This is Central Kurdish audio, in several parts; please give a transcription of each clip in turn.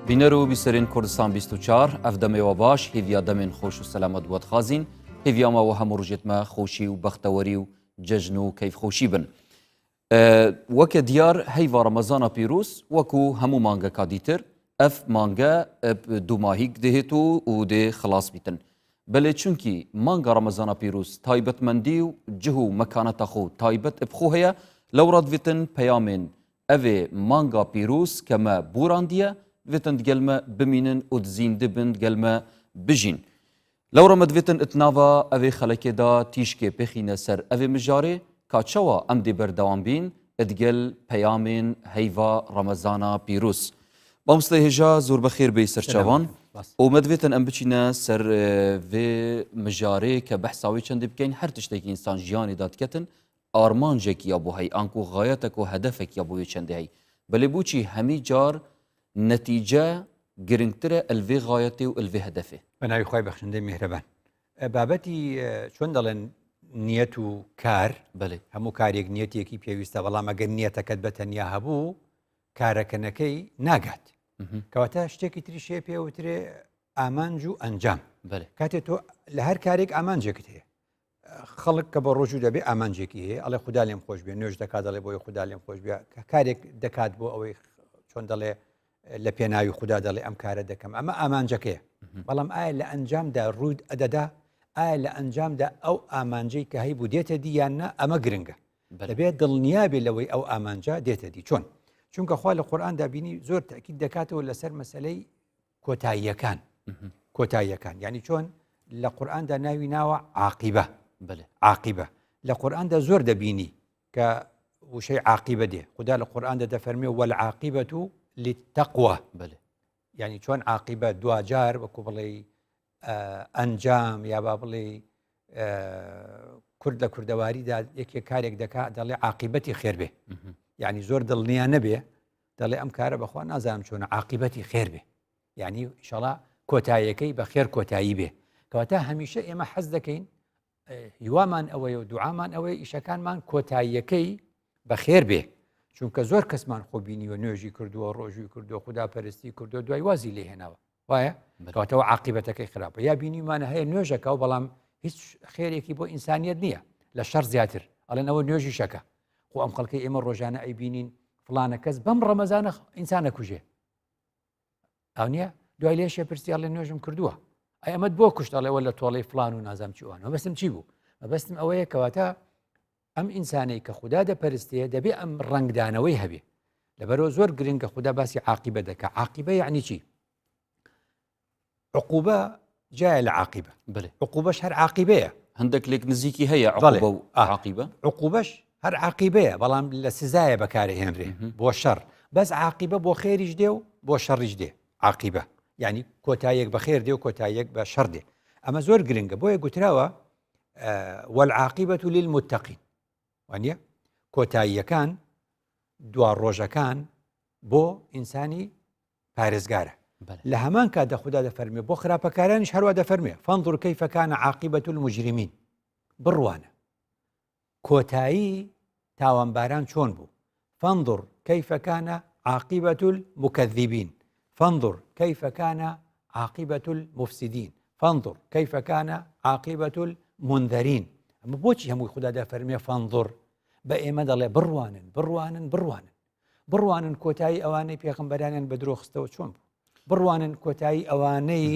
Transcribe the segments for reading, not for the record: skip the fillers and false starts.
بینەر و بیسەرین کوردستان 24 ئەف دەمەوە باش هیڤیا دەمێن خۆش و سەلامەت بۆت خازین هیڤیامەوە هەموو ڕژێتمە خۆشی و بەختەوەری و جەژن و کەیفخۆشی بن وەکە دیار هەیڤا ڕەمەزانە پیرۆز وەکو هەموو مانگەکە دیتر ئەف مانگە دووماهیک دەهێت و دێ خلاص بیتن بەلێ چونکی مانگە ڕەمەزانە پیرۆز تایبەتمەندی و جه و مەکانەتە خۆ تایبەت بخۆ هەیە لەو ڕەتڤێتن پەیامێن ئەvê مانگا پیرۆز کەمە بوراندیە vêtin gelme bimînin û dizîndî bin gelme bijîn. Lewra me divêtin itnava evê xelekê da tîşkê pêxîne ser evê mijarê ka çawa em dê berdewam bîn edgel peyamên heyva Remezana pîrûz. Mamostey hêja zor bexêr bê serçavan û me divêtin em biçîne ser vê mijarê ke behsa wê çendê bikeyn her tiştekî însan jiyanê da diketin armancekî ya bû hey an ku gayetek û hedefek ya bû wê çendê hey. Belê bûçî hemî car نتیجه گرنگتره الوی غایتی و الوی هدفه. بنای خوای بخشنده مهربان. بابتی چون دلن نیت و کار. بله. همو کاریک نیتی کی پیوسته ولی مگر نیت کد بتنیا هبو کار کنکی نگات. کواته اشتکی تریشه پیوتره آمانجو انجام. بله. کاته تو لهر کاریک آمانجه کیه. خلق کبر رجوع دبی آمانجه کیه. الله خدا لیم خوش بی. نوش دکات الله بوی خدا لیم خوش بی. کاریک دکات بو اوی چون دله لە پێناوی خوددا دەڵێ ئەم کارە دەکەم ئەمە ئامانجەکەیە بەڵام ئایا لە ئەنجامدا ڕوود ئەدەدا ئایا لە ئەنجامدا ئەو ئامانجەی کە هەی بوو دێتە دییاننا ئەمە گرنگە دەبێت دڵنیابێ لەوەی ئەو ئامانجا دێتە دی چۆن چونکە خوا لە قورئاندا بینی زۆر تاکید دەکاتەوە لەسەر مەسەلەی کۆتاییەکان یعنی چۆن لە قورئاندا ناوی ناوە عاقیبە لە قورئاندا زۆر دەبینی کە وشەی عاقیبە دێ خوددا لە قورئاندا دەفەرمێ وەالعاقیبەت للتقوى بله يعني چون عاقبه دواجار وكو بڵێ ئەنجام یا با بڵێ کورد لە کوردەواریدا یەکێک کارێک دەکات دەڵێ عاقبەتی خێر بێ یعنی زۆر دڵنیا نەبێ دەڵێ ئەم کارە بەخوا نازانم چۆن عاقبەتی خێر بێ یعنی ئینشاڵڵا کۆتاییەکەی بە خێر کۆتایی بێ کەواتە هەمیشە ئێمە حەز دەکەین هیوامان ئەوەیە و دوعامان ئەوەیە ئیشەکانمان کۆتاییەکەی بە خێر بێ چونکە زۆر کەسمان خۆبینیوە نوێژی کردووە ڕۆژوی کردو خوداپەرستی کردو دوای وازی لێ هێناوە وایە کەواتەوە عاقبەتەکەی خراپە یا بینیمانە هەیە نوێژەکە و بەڵام هیچ خێرێکی بۆ ئینسانیەت نییە لە شەڕ زیاتر ئەڵێن ئەوە نوێژی شەکە خۆ ئەم خەڵکەی ئێمە ڕۆژانە ئەیبینین فڵانە کەس بەم ڕەمەزانە ئینسانە کوژێ ئەو نییە دوای لێشێ پرسی ئەڵێ نوێژم کردووە ئەی ئەمەد بۆ کوشت ئەڵێوە لە تۆڵەی فڵان و نازام چیوانەوە بەستم چی بوو مەبەستم ئەوەیە کەواتە ئەم ئینسانەی کە خوددا دەپەرستێ دەبێ ئەم ڕنگدانەوەی هەبێ لەبەرەوە زۆر گرنگە خوددا باسی عاقبە دەکات عاقبە یعنی چی عقوبە جایە لە عاقبە بله عقوبەش هەر عاقبەیە هەندێک لێک نزیکی هەیە عقوبە و عاقبە عقوبەش هەر عاقبەیە بەڵام لە سزایە بەکارهێنرێ بۆ شەڕ بەس عاقبە بۆ خێریش دێ و بۆ شەڕیش دێ عاقبە یعنی کۆتاییەک بە خێر دێ و کۆتاییەک بە شەڕ دێ ئەمە زۆر گرنگە بۆیە گوتراوە والعاقبة للمتقين وانە کۆتاییەکان دوا ڕۆژەکان بۆ ئینسانی پارێزگارە لە هەمان کاتدا خوددا دەفەرمێ بۆ خراپەکارانیش هەروە دەفەرمێ فانظر كيف كان عاقبة المجرمين بڕوانە کۆتایی تاوانباران چۆن بوو فانظر كيف كان عاقبة المكذبين فانظر كيف كان عاقبة المفسدين فانظر كيف كان عاقبة المنذرين ئەمە بۆچی هەمووی خوددا دەفەرمێ فانظر بە ئێمە دەڵێ بڕوانن کۆتایی ئەوانەی پێغەمبەرانیان بە درۆخستەوە چۆن بوو بڕوانن کۆتایی ئەوانەی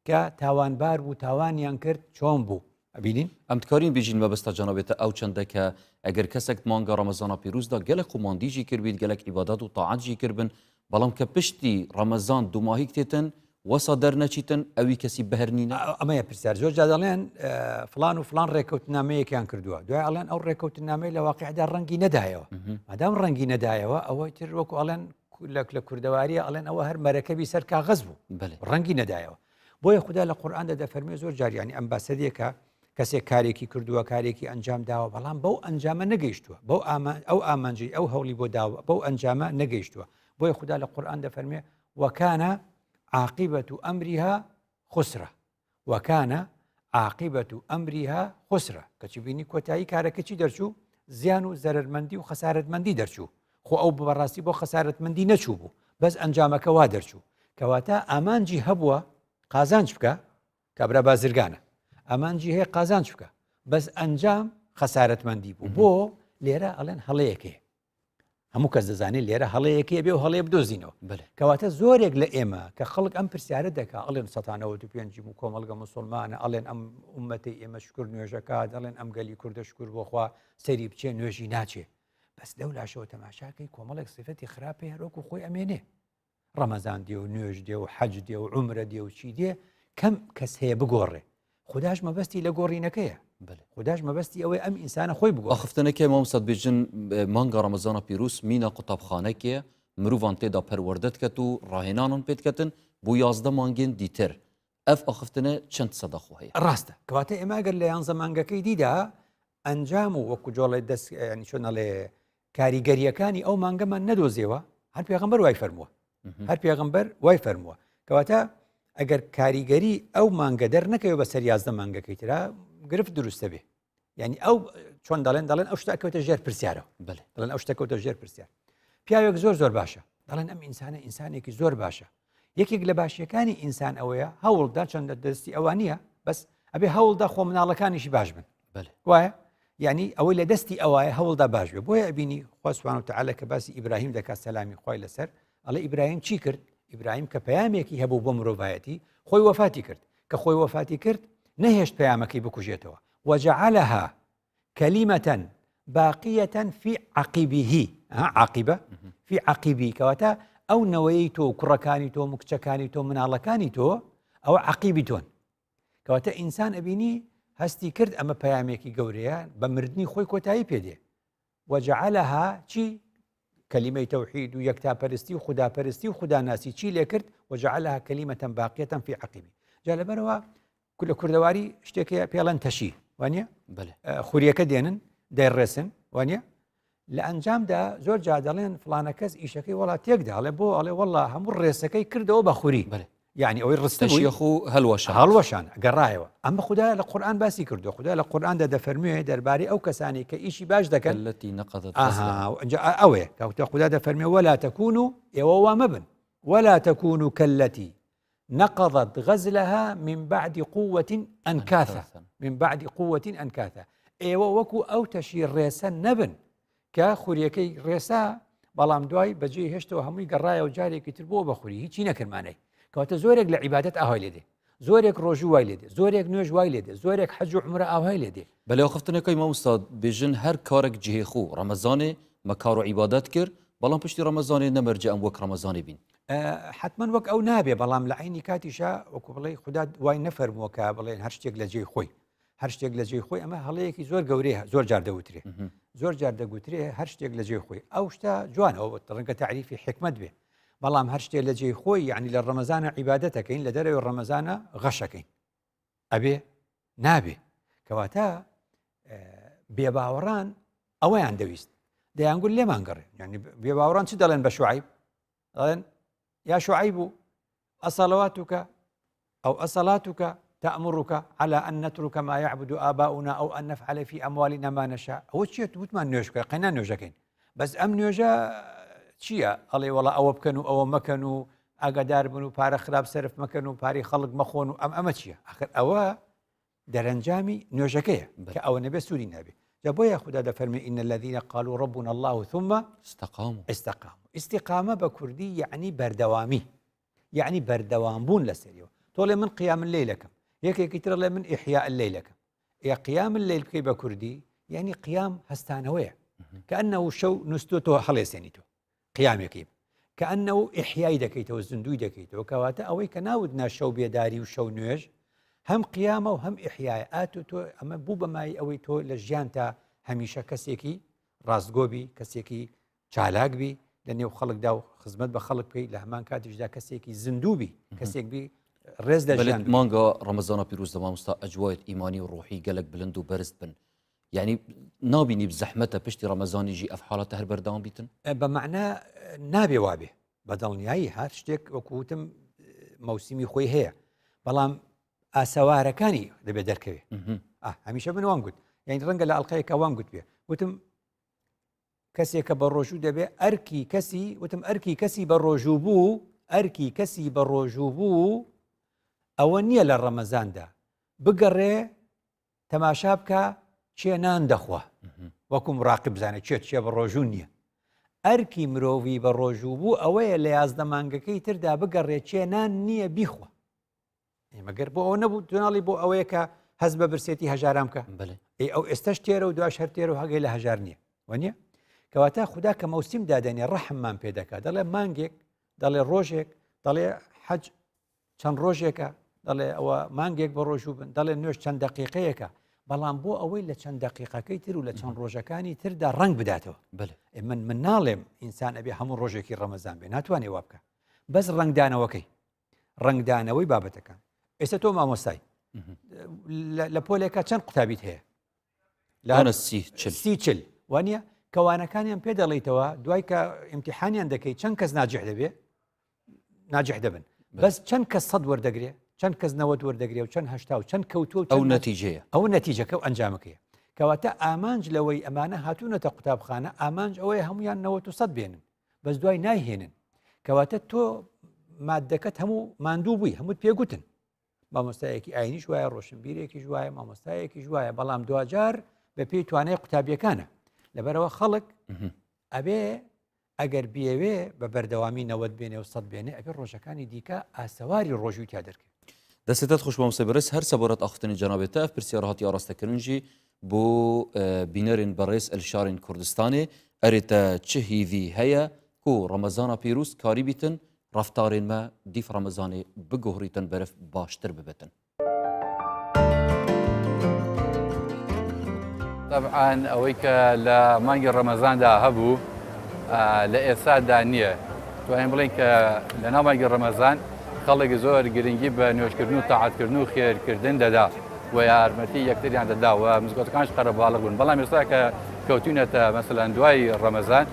کە تاوانبار بوو تاوانیان کرد چۆن بوو ئەبینین ئەم دکارین بێژین مەبەستە جانەبێتە ئەو چەندەکە ئەگەر کەسێک مانگە ڕەمەزانە پیرۆزدا گەلێک قوماندیژی کردبیت گەلێک عیبادەت و تاعەتژی کردبن بەڵام کە پشتی ڕەمەزان دووماهیک تێتن وەسا دەرنەچیتن ئەوی کەسی بەهرنینە ئەمەیە پرسیار زۆر جا دەڵێن فلان و فلان ڕێکەوتنامەیەکیان کردووە دوای ئەڵێن ئەو ڕێکەوتنامەی لە واقعدا ڕەنگی نەدایەوە مادام ڕەنگی نەدایەوە ئەوەی تر وەکو ئەڵێن لە کوردەواریە ئەڵێن ئەوە هەر مەرەکەبی سەر کاغەز بوو ڕەنگی نەدایەوە بۆیە خوددا لە قورئاندا دەفەرمێ زۆر جاریانی ئەم باسەدێکە کەسێک کارێکی کردووە کارێکی ئەنجام داوە بەڵام بەو ئەنجامە نەگەیشتووە ئەو ئامانجی ئەو هەوڵی بۆ داوە بەو ئەنجامە نەگەیشتووە بۆیە خوددا لە قورئان دەفەرمێ وەکانە عاقبة أمرها خسرة وكان عاقبة أمرها خسرة کەچی بینی کۆتایی کارەکەچی دەرچوو زیان و زەرەرمەندی و خەسارەتمەندی دەرچوو خۆ ئەو بەڕاستی بۆ خەسارەتمەندی نەچوو بوو بەس ئەنجامەکە وا دەرچوو کەواتە ئامانجی هەبووە قازانج بکە کابرا بازرگانە ئامانجی هەیە قازانج بکە بەس ئەنجام خەسارەتمەندی بوو بۆ لێرە ئەڵێن هەڵەیەکێ هەموو کەس دەزانێت لێرە هەڵەیەکێ بێ و هەڵەیە بدۆزینەوە کەواتە زۆرێک لە ئێمە کە خەڵک ئەم پرسیارە دەکا ئەڵێن 195 و کۆمەڵگە مسلمانە ئەڵێن ئەم ئومەتی ئێمە شکر نوێژەکات ئەڵێن ئەم گەلی کوردە شکر بۆخوا سەری بچێ نوێژی ناچێ بەس لەو لاشەوە تەماشاکەی کۆمەڵێک صفەتی خراپێ هەرۆک و خۆی ئەمێنێ ڕەمەزان دێ و نوێژ دێ و حەج دێ و عومرە دێ و چی دێ کەم کەس هەیە بگۆڕێ خودداش مەبەستی لە گۆڕینەکەیە خودداش مەبەستی ئەوەی ئەم ئینسانە خۆی بگۆ ئاخفتنەکە مامۆستا بێژن مانگا ڕەمەزانە پیرۆز مینە قوتابخانەیەکێ مرۆڤان تێدا پەروەردە دکات و ڕاهێنانان پێ دکەن بۆ 11 مانگên دیتر ئەف ئاخفتنە چەند سەدەخۆ هەیە ڕاستە کەواتە ئێمە ئەگەر لە 11 مانگەکەی دیدا ئەنجام و وەکو جۆڵی دەست ینی چۆنەڵێ کاریگەریەکانی ئەو مانگەمان نەدۆزیەوە هەر پێغەمبەر وای فەرمووە هەر پێغەمبەر وای فەرمووە کەواتە ئەگەر کاریگەری ئەو مانگە دەرنەکەوێت بەسەر 11 مانگەکەی ترا گرفت دروستە بێ یعنی ئەو چۆن دەڵێن ئەو شتەکەوتە ژێر پرسیارەوە دەڵێن ئەو شتەکەوتە ژێر پرسیار پیاوێک زۆر باشە دەڵێن ئەم ئینسانە ئینسانێکی زۆر باشە یەکێک لە باشیەکانی ئینسان ئەوەیە هەوڵدا چەندە دەستی ئەوانیە بەس ئەبێ هەوڵدا خۆ مناڵەکانیشی باش بن وایە یعنی ئەوەی لە دەستی ئەوایە هەوڵدا باش بێ بۆیە ئەبینی خوا سوبحانەهو وتەعالە کە باسی ئیبراهیم دەکات سەلامی خوای لەسەر ئەڵێ ئیبراهیم چی کرد ئیبراهیم کە پەیامێکی هەبوو بۆ مرۆڤایەتی خۆی وەفاتی کرد کە خۆی وەفاتی کرد نەهێشت پەیامەکەی بکوژێتەوە وجعلها كلمة باقية في عقبه عقبة في عقبه كواتا أو نويتو كركانيتو مكتشكانيتو منالكانيتو أو عقيبتون كواتا إنسان أبيني هستي كرد أما بياميكي قوريا بمردني خوي كوتاي بيدي وجعلها شي كلمة توحيد ويكتا برستي وخدا برستي وخدا ناسي شي لكرد وجعلها كلمة باقية في عقبه جال بروا كل كردواري اشتكي بيلان تشي وانيا خوریەکە دێنن دەیڕێسن وانە لە ئەنجامدا زۆر جادەڵێن فلانە کەس ئیشەکەی وڵات تێکدا ئەڵێ بۆ ئەڵێ وەڵا هەموو ڕێسەکەی کردەوە بە خوری یعنی ئەوەی ڕستەشیخ و هەڵوەشان گەڕایەوە ئەمە خدا لە قورئان باسی کردو خدا لە قورئاندا دەفەرموێ دەربارەی ئەو کەسانی کە ئیشی باش دەکەن ئەوێ کەوتە خدا دەفەرمێ ولا تكونوا ئێوە وا مەبن ولا تكونوا كالتي نقضت غزلها من بعد قوة أنكاثا من بعد قوة أنكاثا ئێوە وەکو ئەو تەشی ڕێسە نەبن کە خوریەکەی ڕێسا بەڵام دوای بەجێ هێشتەوە هەمووی گەڕایە و جارێکی تر بۆ بەخوری هیچی نەکردمانەی کەواتە زۆرێک لە عیبادەت ئاهای لێدێ زۆرێک ڕۆژوو وای لێدێ زۆرێک نوێژ وای لێدێ زۆرێک حەج و عومرە ئاهای لێدێ بەلێ خفتنەکەی مامۆستا بێژن هەر کارێک جێخۆ ڕەمەزانێ مەکار و عیبادەت کرد بەڵام پشتی ڕەمەزانێ نەمەرجە ئەم وەک ڕەمەزانێ بین حتمما وەک ئەو نابێ بەڵام لە عینی کاتیشا وەکو بڵێ خوددا وای نەفەرمووەکە بڵێن هەر شتێک لە جێی خۆی هەر شتێک لە جێی خۆی ئەمە هەڵەیەکی زۆر گەورەیە زۆر جار دەوترێ زۆر جار دەگوترێ هەر شتێک لە جێی خۆی ئەو شتە جوانەوە ڕەنگە تعریفی حکمت بێ بەڵام هەر شتێک لە جێی خۆی یعنی لە ڕەمەزانە عیبادەتەکەین لە دەرەوەی ڕەمەزانە غەشەکەین ئەبێ نابێ کەواتە بێباوەڕان ئەوەیان دەویست دەیانگوت لێمان گەڕێ یعنی بێباوەڕان چی دەڵێن بە شوعیب دەڵێن يا شعيب أصلواتك أو أصلاتك تأمرك على أن نترك ما يعبد آباؤنا أو أن نفعل في أموالنا ما نشاء هو شيء تبتمان نيوشك قينا نيوشكين بس أم نيوجا شيء الله والله أو بكنوا أو مكنوا أقدار بنو بار خراب سرف مكنوا باري خلق مخونوا أم شيء آخر أو درنجامي نيوشكية كأو نبي سوري نبي جابوا يا خدا فرمي إن الذين قالوا ربنا الله ثم استقاموا استقامة بكردي يعني بردوامي يعني بردوام بون لسريو طول من قيام الليل لكم هيك كتير من إحياء الليل لكم يا قيام الليل كي بكردي يعني قيام هستانوية كأنه شو نستوتو حليسينيتو قيام يكيب كأنه إحياء دكيتو الزندوي دكيتو وكواتا أوي كناودنا شو بيداري وشو نيوج هم قيامه وهم إحياءات أما بوبا ماي أوي تو لجيانتا هميشا كسيكي رازقوبي كسيكي چالاک بی لەنێو خەڵکدا و خزمەت بە خەڵک پێی لە هەمان کاتیشدا کەسێکی زیندوو بی کەسێک بی ڕێز دەژیان مانگا ڕەمەزانە پیرۆز مامۆستا ئەجوایەت ئیمانی و ڕۆحی گەلک بلند و بەرز بن یعنی نابینی بزەحمەتە پشتی ڕەمەزانیژی ئەف حاڵەتە هەر بەردەوام بیتن بەمەعنا نابێ وابێ بەدڵنیایی هەر شتێک وەکوتم مەوسیمی خۆی هەیە بەڵام ئاسەوارەکانی دەبێت دەرکەوێ هەمیشە من وام گوت یعنی ڕەنگە لە ئەڵقەیەکە وام گوت بێ وتم کەسێکە بە ڕۆژوو دەبێ ئەرکی کەسی وتم ئەرکی کەسی بە ڕۆژوو بوو ئەرکی کەسی بە ڕۆژوو بوو ئەوە نییە لە ڕەمەزاندا بگەڕێ تەماشا بکە چێ نان دەخوا وەکو مراقب بزانێ چێ بە ڕۆژوو نییە ئەرکی مرۆڤی بە ڕۆژوو بوو ئەوەیە لە 11 مانگەکەی تردا بگەڕێ چێ نان نییە بیخوا مەگەر بۆ ئەوە نەبوو توێناڵی بۆ ئەوەیە کە هەز بە برسێتی هەژارام کە ئەو ئێستش تێرە و دواش هەر تێرە و هەگەی لە هەژار نییە وانە کەواتە خوددا کە مەوسیم دادەنێ ڕەحممان پێ دەکات دەڵێ مانگێک دەڵێ ڕۆژێک دەڵێ حەج چەند ڕۆژێکە دەڵێ ئەوە مانگێک بە ڕۆژوو بن دەڵێ نوێش چەند دقیقەیەکە بەڵام بۆ ئەوەی لە چەند دقیقەکەی تر و لە چەند ڕۆژەکانی تردا ڕنگ بداتەوە من ناڵێم ئینسان ئەبێ هەموو ڕۆژێکی ڕەمەزان بێ ناتوانێ وا بکە بەس ڕنگدانەوەکەی ڕنگدانەوەی بابەتەکان ئێستا تۆ مامۆستای لە پۆلێکە چەند قوتابیت هەیە لە سی وانە کەوانەکانیان پێ دەڵیتەوە دوای کە ئیمتیحانیان دەکەی چەند کەس ناجح دەبێ ناجح دەبن بەس چەند کەس 100 وەردەگرێ چەند کەس 90 وەردەگرێ و چەند هەشتا و چەند کەوتووە ئەو نەتیجەیە ئەو نەتیجەکە و ئەنجامەکەیە کەواتە ئامانج لەوەی ئەمانە هاتوونەتە قوتابخانە ئامانج ئەوەیە هەمویان 90 و 100 بێنن بەس دوای نایهێنن کەواتە تۆ مادەکەت هەموو ماندوو بووی هەمووت پێگوتن مامۆستایەکی ئاینیش وایە ڕۆشنبیرێکیش وایە مامۆستایەکیش وایە بەڵام دوجار بە پێی توانای قوتابیەکانە لەبەرەوە خەڵک ئەبێ ئەگەر بێوێ بە بەردەوامی 90 بێنێ و 100 بێنێ ئەبێ ڕۆژەکانی دیکە ئاسەواری ڕۆژوی تا دەرکە دەستێتت خوش بەمسە بەرز هەر سەبارەت ئاختنی جەنابێتە ئەف پرسیارە هاتی ئاراستەکردنجی بۆ بینەرین بەڕێز ئەلشارین کوردستانê ئەرێتە çi hîvî heye ku Remezana pîrûz karî bîtin raftarên me dîf Remezanê biguhrîtin berif baştir bibetin. طبعا ئەوەی کە لە مانگی ڕەمەزاندا هەبوو لە ئێستادا نییە توانین بڵین کە لە ناو مانگی ڕەمەزان خەڵێکی زۆر گرنگی بە نوێژکردن و تاعاتکردن و خێرکردن دەدا و یارمەتی یەکتریان دەدا و مزگەوتەکانش قەرەباڵغ بوون بەڵام ئێستا کە کەوتونەتە مەسەلەن دوای ڕەمەزان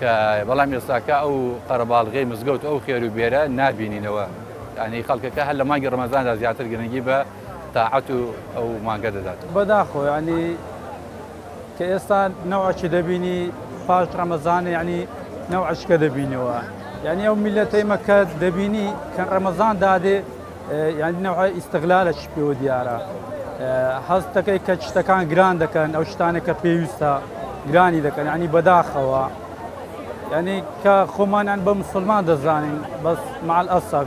کە بەڵام ئێستاکە ئەو قەرەباڵغەی مزگەوت ئەو خێر و بێرە نابینینەوە ینی خەڵکەکە هەر لە مانگی ڕەمەزاندا زیاتر گرنگی بە تاعەت و ئەو مانگە دەدات بەداخۆ ینی کە ئێستا نەوەکی دەبینی پاش ڕەمەزان ینی نەوەشکە دەبینەوە یعنی ئەو میلەتەی مەکە دەبینی کە ڕەمەزان دادێ یعنی نەوەی ئیستیغلالەش پێوە دیارە هەست دەکەی کە شتەکان گران دەکەن ئەو شتانێک کە پێویستە گرانی دەکەن ینی بەداخەوە ینی کە خۆمانیان بە مسلمان دەزانین بەس مع الأسف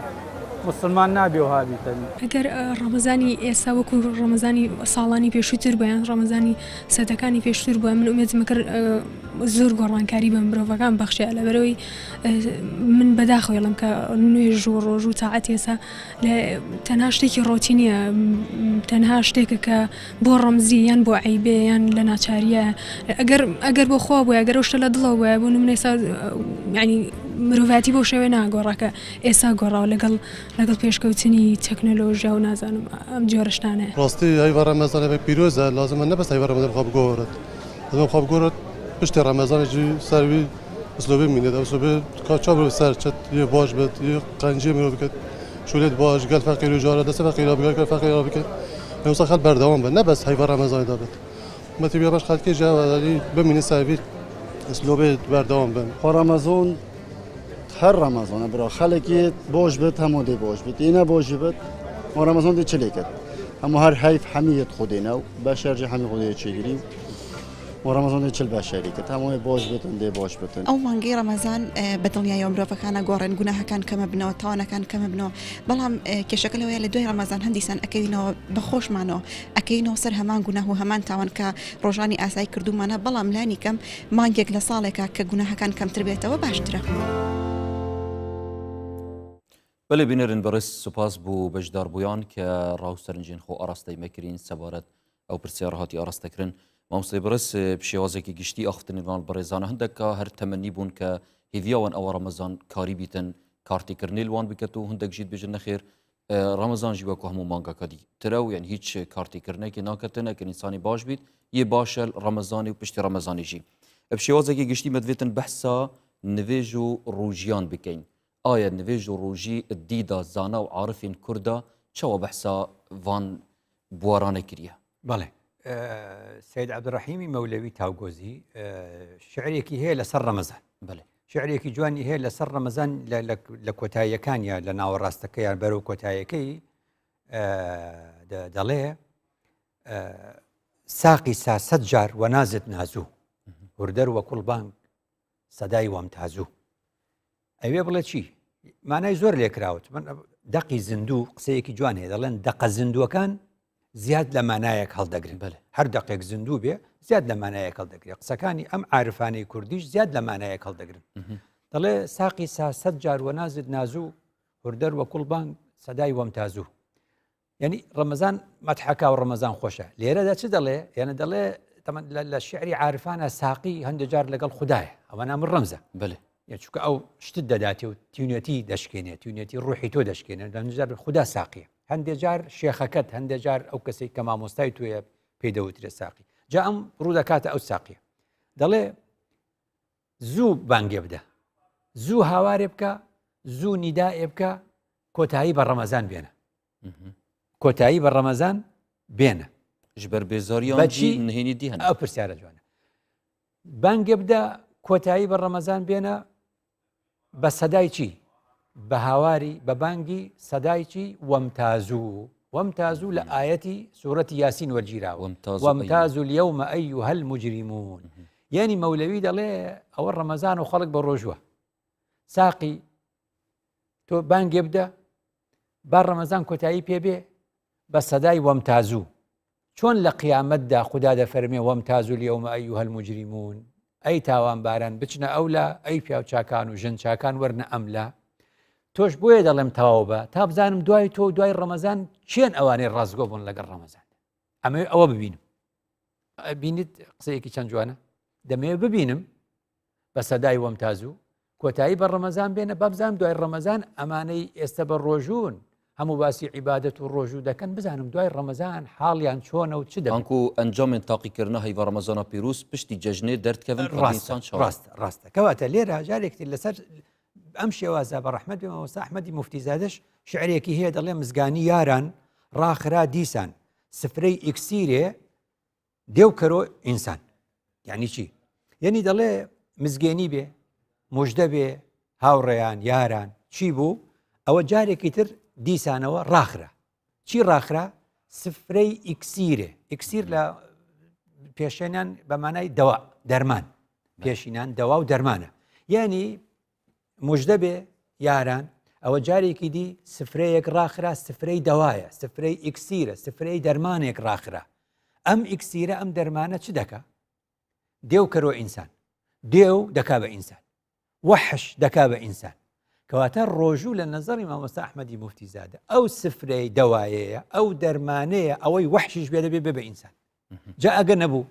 مسلمان نابێ و هابیتن ئەگەر ڕەمەزانی ئێستا وەکو ڕەمەزانی ساڵانی پێشووتر بۆیان ڕەمەزانی سەدەکانی پێشتر بووە من ئومێدم کرد زۆر گۆڕانکاری بە مرۆڤەکان بەخشیە لەبەرەوەی من بەداخۆڵم کە نوێژ و ڕۆژ و تاعەت ئێستا تەنها شتێکی ڕۆتی نییە تەنها شتێکە کە بۆ ڕەمزی یان بۆ عیبێ یان لە ناچاریە ئەگەر بۆ خوا بووە ئەگەر ئەو شتە لە دڵەوە بووە بۆ نمونە ئێستا ینی مرۆڤاتی بۆ شێوێ ناگۆڕاکە ئێستا گۆڕاوە لەگەڵ پێشکەوتنی تەکنۆلۆژیا و نازانم ئەم جۆرەشتانە ڕاستی هەیڤە ڕەمەزانێ پیرۆزە لازمە نەبەست هەیڤە ڕەمەزان بخوا بگۆڕێت لازم بخوا بگۆڕێت پشتی ڕەمەزانێکی سەروی ئەسلوبی مینێت ئەسلوبی کاچا بڕ سەر چەت یە باش بێت یە قەنجی مرۆڤ بکەت شولێت باش گەل فەقیر و جارە دەستە فەقیرا بگەل گەل فەقیرا بکەت ئێوسا خەڵک بەردەوام بێت نەبەست هەیڤە ڕەمەزانێدا بێت مەتی بیا باش خەڵکی جاوەداری بمینێ سەروی ئەسلوبێ بەردەوام بن ڕەمەزۆن هەر ڕەمەزۆنە برا خەڵکی بۆش بێت هەموو دێ بۆش بێت ئینە بۆشی بێت و ڕەمەزۆن دێ چلێ کرد هەموو هەر هەیف هەمیەت خودێنە و بەشەرجی هەمی خودێ چێگیری و ڕەمەزۆن دێ چل بەشەری کرد هەمووی بۆش بێتن دێ بۆش بێتن ئەو مانگەی ڕەمەزان بە دڵنیاییەوە مرۆڤەکانە گۆڕێن گوناهەکان کەمە بنەوە تاوانەکان کەمە بنەوە بەڵام کێشەکە لەوەیە لە دوای ڕەمەزان هەندیسان ئەکەینەوە بەخۆشمانەوە ئەکەینەوە سەر هەمان گوناه و هەمان تاوان کە ڕۆژانی ئاسایی کردومانە بەڵام لانی کەم مانگێک لە ساڵێکە کە گوناهەکان کەمتر بێتەوە باشترە. بەێ بینەرن بەڕێز سوپاس بوو بەشداربوویان کە ڕاوسەرنجین خۆ ئاراستەی مەکرین سەبارەت ئەو پرسیار هاتی ئاراستەکردن مامۆستای بەڕێز پشێوازێکی گشتی ئاختنیوان بەڕێزانە هەندێکە هەر تەمەنی بوون کە هیڤیاوان ئەوە ڕەمەزان کاری بیتن کارتیکردنی لوان بکەت و هەندێک ژیت بێژن نەخێر ڕەمەزان ژی وەکو هەموو مانگەکە دی ترە و یان هیچ کارتیکردنێکی ناکەتنە کە ئینسانی باش بیت یە باشە ڕەمەزانی و پشتی ڕەمەزانیژی پشێوازێکی گشتی مەدوێتن بەحسا نوێژ و ڕۆژیان بکەین ئایا نوێژ و ڕۆژی دیدا زانا و عارفین کووردا چاوە بەحسا وان بوارانە کریە بەڵێ سید عەبدوڕەحیمی مەولەوی تاوگۆزی شعرێکی هەیە لەسەر ڕەمەزان بەڵێ شعرێکی جوانی هەیە لەسەر ڕەمەزان لە کۆتاییەکانیە لە ناوەڕاستەکەیان بەرەو کۆتاییەکەی دەڵێ ساقی ساسەد جار وە نازت نازوو وردەر وە کوڵبانگ سەدای وەم تازوو. ئەوێ بڵێ چی؟ مانای زۆر لێکراوت. من دەقی زیندوو قسەیەکی جوان هەیە دەڵێن دەقە زیندووەکان زیاد لە مانایەک هەڵدەگرن. هەر دەقێک زیندوو بێ زیاد لە مانایەک هەڵدەگرێت. قسەکانی ئەم عارفانەی کوردیش زیاد لە مانایەک هەڵدەگرن. دەڵێ ساقی ساسەد جار وە نازت نازوو وردەر وە کوڵبانگ سەدای وەم تازوو. یعنی ڕەمەزان مەتحەکا و ڕەمەزان خۆشە. لێرەدا چ دەڵێ؟ یعنی دەڵێ لە شعری عارفانە ساقی هەندێک جار لەگەڵ خوددایە ئەوە من ڕەمزە. چونکە ئەو شتت دەداتێ و تیونەتی دەشکێنێت تیونەتی ڕوحی تۆ دەشکێنێت لەجار خوددا ساقیە. هەندێک جار شێخەکەت هەندێک جار ئەو کەسێک کە مامۆستای توێ پێدەوترێت ساقی. جا ئەم ڕوو دەکاتە ئەو ساقیە. دەڵێ زوو بانگێ بدە، زوو هاوارێ بکە، زوو نیدائێ بکە، کۆتایی بە ڕەمەزان بێنە. کۆتایی بە ڕەمەزان بێنە. ژبەر بێزاریان نهێنی دی هەن. ئەو پرسیارە جوانە. بانگێ بدە کۆتایی بە ڕەمەزان بێنە بە سەدای چی؟ بە هاواری بە بانگی سەدای چی؟ وەمتازوو. وەمتازوو لە ئاەتی سوورەتی یاسین وەرگیراوە. وەمتازوو اليوم أيها المجرمون. یعنی مەولەوی دەڵێ ئەوە ڕەمەزان و خەڵک بە ڕۆژوە. ساقی تۆ بانگێ بدە با ڕەمەزان کۆتایی پێبێ بە سەدای وەمتازوو. چۆن لە قیامەتدا خوددا دەفەرمێ وەمتازوو اليوم أيها المجرمون. ئەی تاوان باران بچنە ئەولا، ئەی پیاو چاکان و ژن چاکان وەرنە ئەملا. تۆش بۆیە دەڵێم تەواو بە تا بزانم دوای تۆ دوای ڕەمەزان چێن ئەوانەی ڕازگۆ بوون لەگەڵ ڕەمەزان. ئەمەوێ ئەوە ببینم. بینیت قسەیەکی چەند جوانە؟ دەمەوێت ببینم بە سەدای وەمتازوو کۆتایی بە ڕەمەزان بێنە با بزانم دوای ڕەمەزان ئەمانەی ئێستا بە ڕۆژوون هەموو باسی عیبادەت و ڕۆژوو دەکەن بزانم دوای ڕەمەزان حاڵیان چۆنە و چ دەبێت. ئەنکو ئەنجامێن تاقیکردنە هەیڤە ڕەمەزانە پیرۆز پشتی جەژنێ دەردکەون ڕاستە. کەواتە لێرە جارێکی لەسەر ئەم شێوازە بە ڕەحمەت بێ مامۆستا ئەحمەدی موفتیزادەش شعرێکی هەیە دەڵێ مزگانی یاران ڕاخرا دیسان سفرەی ئیکسیرێ دێو کەرۆ ئینسان. یعنی چی؟ یعنی دەڵێ مزگێنی بێ موژدە بێ هاوڕێیان یاران چی بوو؟ ئەوە جارێکی تر دیسانەوە ڕاخرا. چی ڕاخرا؟ سفرەی ئیکسیرێ. ئیکسیر لە پێشێنان بە مانای دەوا دەرمان. پێشینان دەوا و دەرمانە. یعنی موژدە بێ یاران ئەوە جارێکی دی سفرەیەک ڕاخرا سفرەی دەوایە سفرەی ئیکسیرە سفرەی دەرمانێک ڕاخرا. ئەم ئیکسیرە ئەم دەرمانە چ دەکا؟ دێو کەرۆ ئینسان. دێو دەکا بە ئینسان. وەحش دەکا بە ئینسان. کەواتە ڕۆژوو لە نەزەری مامۆستا ئەحمەدی موفتیزادە ئەو سفرەی دەوایەیە ئەو دەرمانەیە ئەوەی وەحشیش بێ دەبێ بە ئینسان. جا ئەگەر نەبوو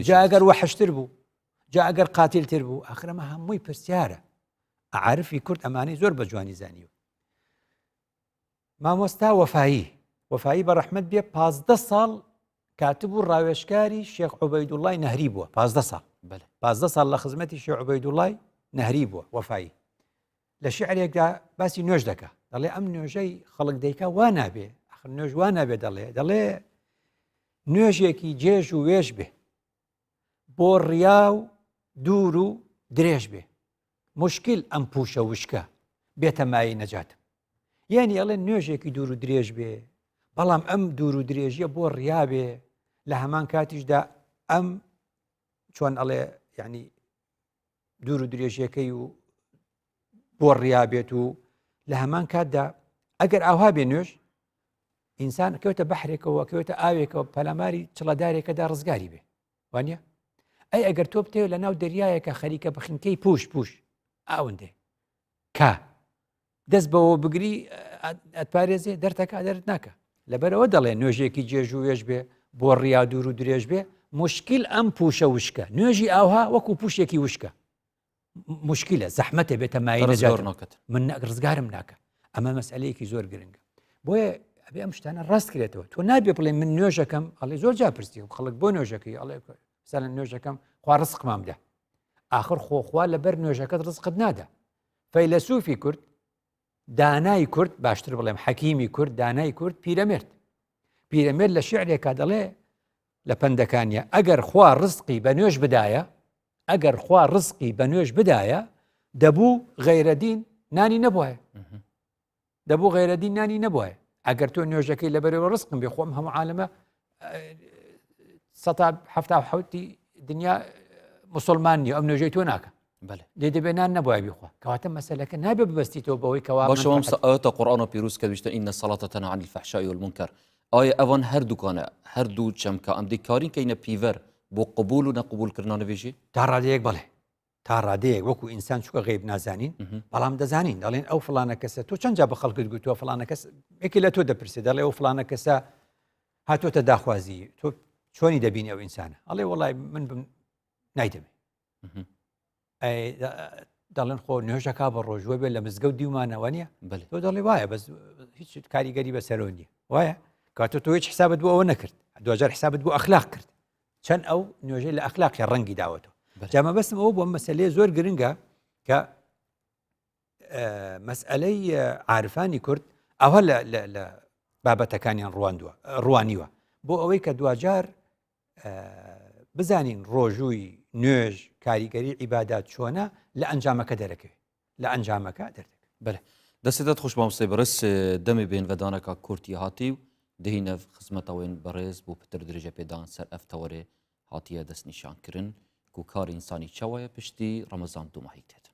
جا ئەگەر وەحشتر بوو جا ئەگەر قاتیلتر بوو ئاخرەمە هەمووی پرسیارە. عارفی کورد ئەمانەی زۆر بە جوانی زانیوە. مامۆستا وەفایی بە ڕەحمەت بێ 15 ساڵ کاتب و ڕاوێژکاری شێخ عوبەیدوڵڵای نەهری بووە. 15 ساڵ 15 ساڵ لە خزمەتی شێخ عوبەیدوڵڵای نەهری بووە. وەفایی لە شعرێکدا باسی نوێژ دەکا دەڵێ ئەم نوێژەی خەڵک دەیکا وا نابێ ئەخر نوێژ وا نابێ دەڵێ نوێژێکی جێژ و وێژ بێ بۆ ڕیا و دوور و درێژ بێ مشکل ئەم پوشە وشکە بێتە مای نەجاتم. یعنی ئەڵێ نوێژێکی دوور و درێژ بێ بەڵام ئەم دوور و درێژیە بۆ ڕیا بێ لە هەمان کاتیشدا ئەم چۆن ئەڵێ یعنی دوور و درێژیەکەی و بۆ ڕیا بێت و لە هەمان کاتدا ئەگەر ئاوا بێ نوێژ ئینسان کەوتە بەحرێکەوە کەوتە ئاوێکەوە پەلاماری چڵەدارێکەدا ڕزگاری بێ وانە؟ ئەی ئەگەر تۆ بتێ لە ناو دەریایەکە خەریکە بخینکەی پوش ئاوندێ کا دەست بەوە بگری ئەتپارێزێ دەرتەکە دەرت ناکە. لەبەرەوە دەڵێ نوێژێکی جێژ و وێژ بێ بۆ ڕیا دوور و درێژ بێ مشکل ئەم پوشە وشکە. نوێژی ئاوها وەکو پوشێکی وشکە مشکلە زەحمەتە بێتە مای نەجات من ڕزگارم ناکە. ئەمە مەسئلەیەکی زۆر گرنگە. بۆیە ئەبێ ئەم شتانە ڕاست کرێتەوە. تۆ نابێ بڵێ من نوێژەکەم ئەڵێ زۆر جا پرسی خەڵک بۆ نوێژەکەی ئەڵێ مثلا نوێژەکەم خوا ڕزقمان بدە. ئاخر خۆخوا لەبەر نوێژەکەت ڕزقت نادا. فەیلسوفی کورد دانای کورد باشتر بڵێم حەکیمی کورد دانای کورد پیرەمێرد لە شیعرێکا دەڵێ لە پەندەکانیە ئەگەر خوا ڕزقی بە نوێژ بدایە ئەگەر خوا ڕزقی بە نوێژ بدایە دەبوو غەیرەدین نانی نەبووە دەبوو غەیرەدین نانی نەبووە ئەگەر تۆ نوێژەکەی لەبەرەوە ڕزقم بێ خۆم هەموو عالەمە 1970 دنیا مسلمان نیە ئەم نوێژەی تۆ ناکە لێ دەبێ نان نەبووە بیخوا کەواتە مەسەلەکە نابێ ببەستیتەوە بەوەی کەوا باشەوەم ئەوەتە قورآن و پیرۆز کە دوشتە ئینە سەڵاتە تەنها عن الفحشاء والمنکر ئایا ئەوان هەردووکانە هەردوو چەمکە ئەم دیکارین کەینە پیڤەر بۆ قبول و نەقبولکردنا نوێژی تا ڕادەیەک بڵێ تا ڕادەیەک وەکو ئینسان چووکە غیب نازانین بەڵام دەزانین دەڵێن ئەو فلانە کەسە تۆ چەند جا بە خەڵکت گوتووە فلانە کەس یەکی لە تۆ دەپرسێ دەڵێ ئەو فلانە کەسە هاتۆتە داخوازی تۆ چۆنی دەبینی ئەو ئینسانە ئەڵێ وەڵای من بم نایدەمێ دەڵێن خۆ نوێژەکە بە ڕۆژوە بێت لە مزگەوت دیومانەوە نیە تۆ دەڵێ وایە بەس هیچ کاریگەری بەسەرەوە نیە وایە کاتۆ تۆ هیچ حسابت بۆ ئەوە نەکرد دوجار حسابت بۆ ئەخلاق کرد چەند ئەو نوێژەی لە ئەخلاقی ڕەنگی داوەتەوە جامە بەستم ئەوە بۆ مەسەلەیە زۆر گرنگە کە مەسئلەی عارفانی کورد ئەوە لە بابەتەکانیان ڕوانیوە بۆ ئەوەی کە دوجار بزانین ڕۆژووی نوێژ کاریگەری عیبادات چۆنە لە ئەنجامەکە دەرەکەوێت لە ئەنجامەکە دەردەکەوێت بەێ دەستێتت خوش مامۆسای بەڕێز دەمێ بێن ڤەدانەکە کورتی هاتی و دهینە خزمەتەوەین بەڕێز بۆ پتر درێژە پێدان سەر ئەف تەوەرێ هاتیە دەستنیشانکردن و کار ئینسانی چاوایە پشتی ڕەمەزان دوومەهی تێت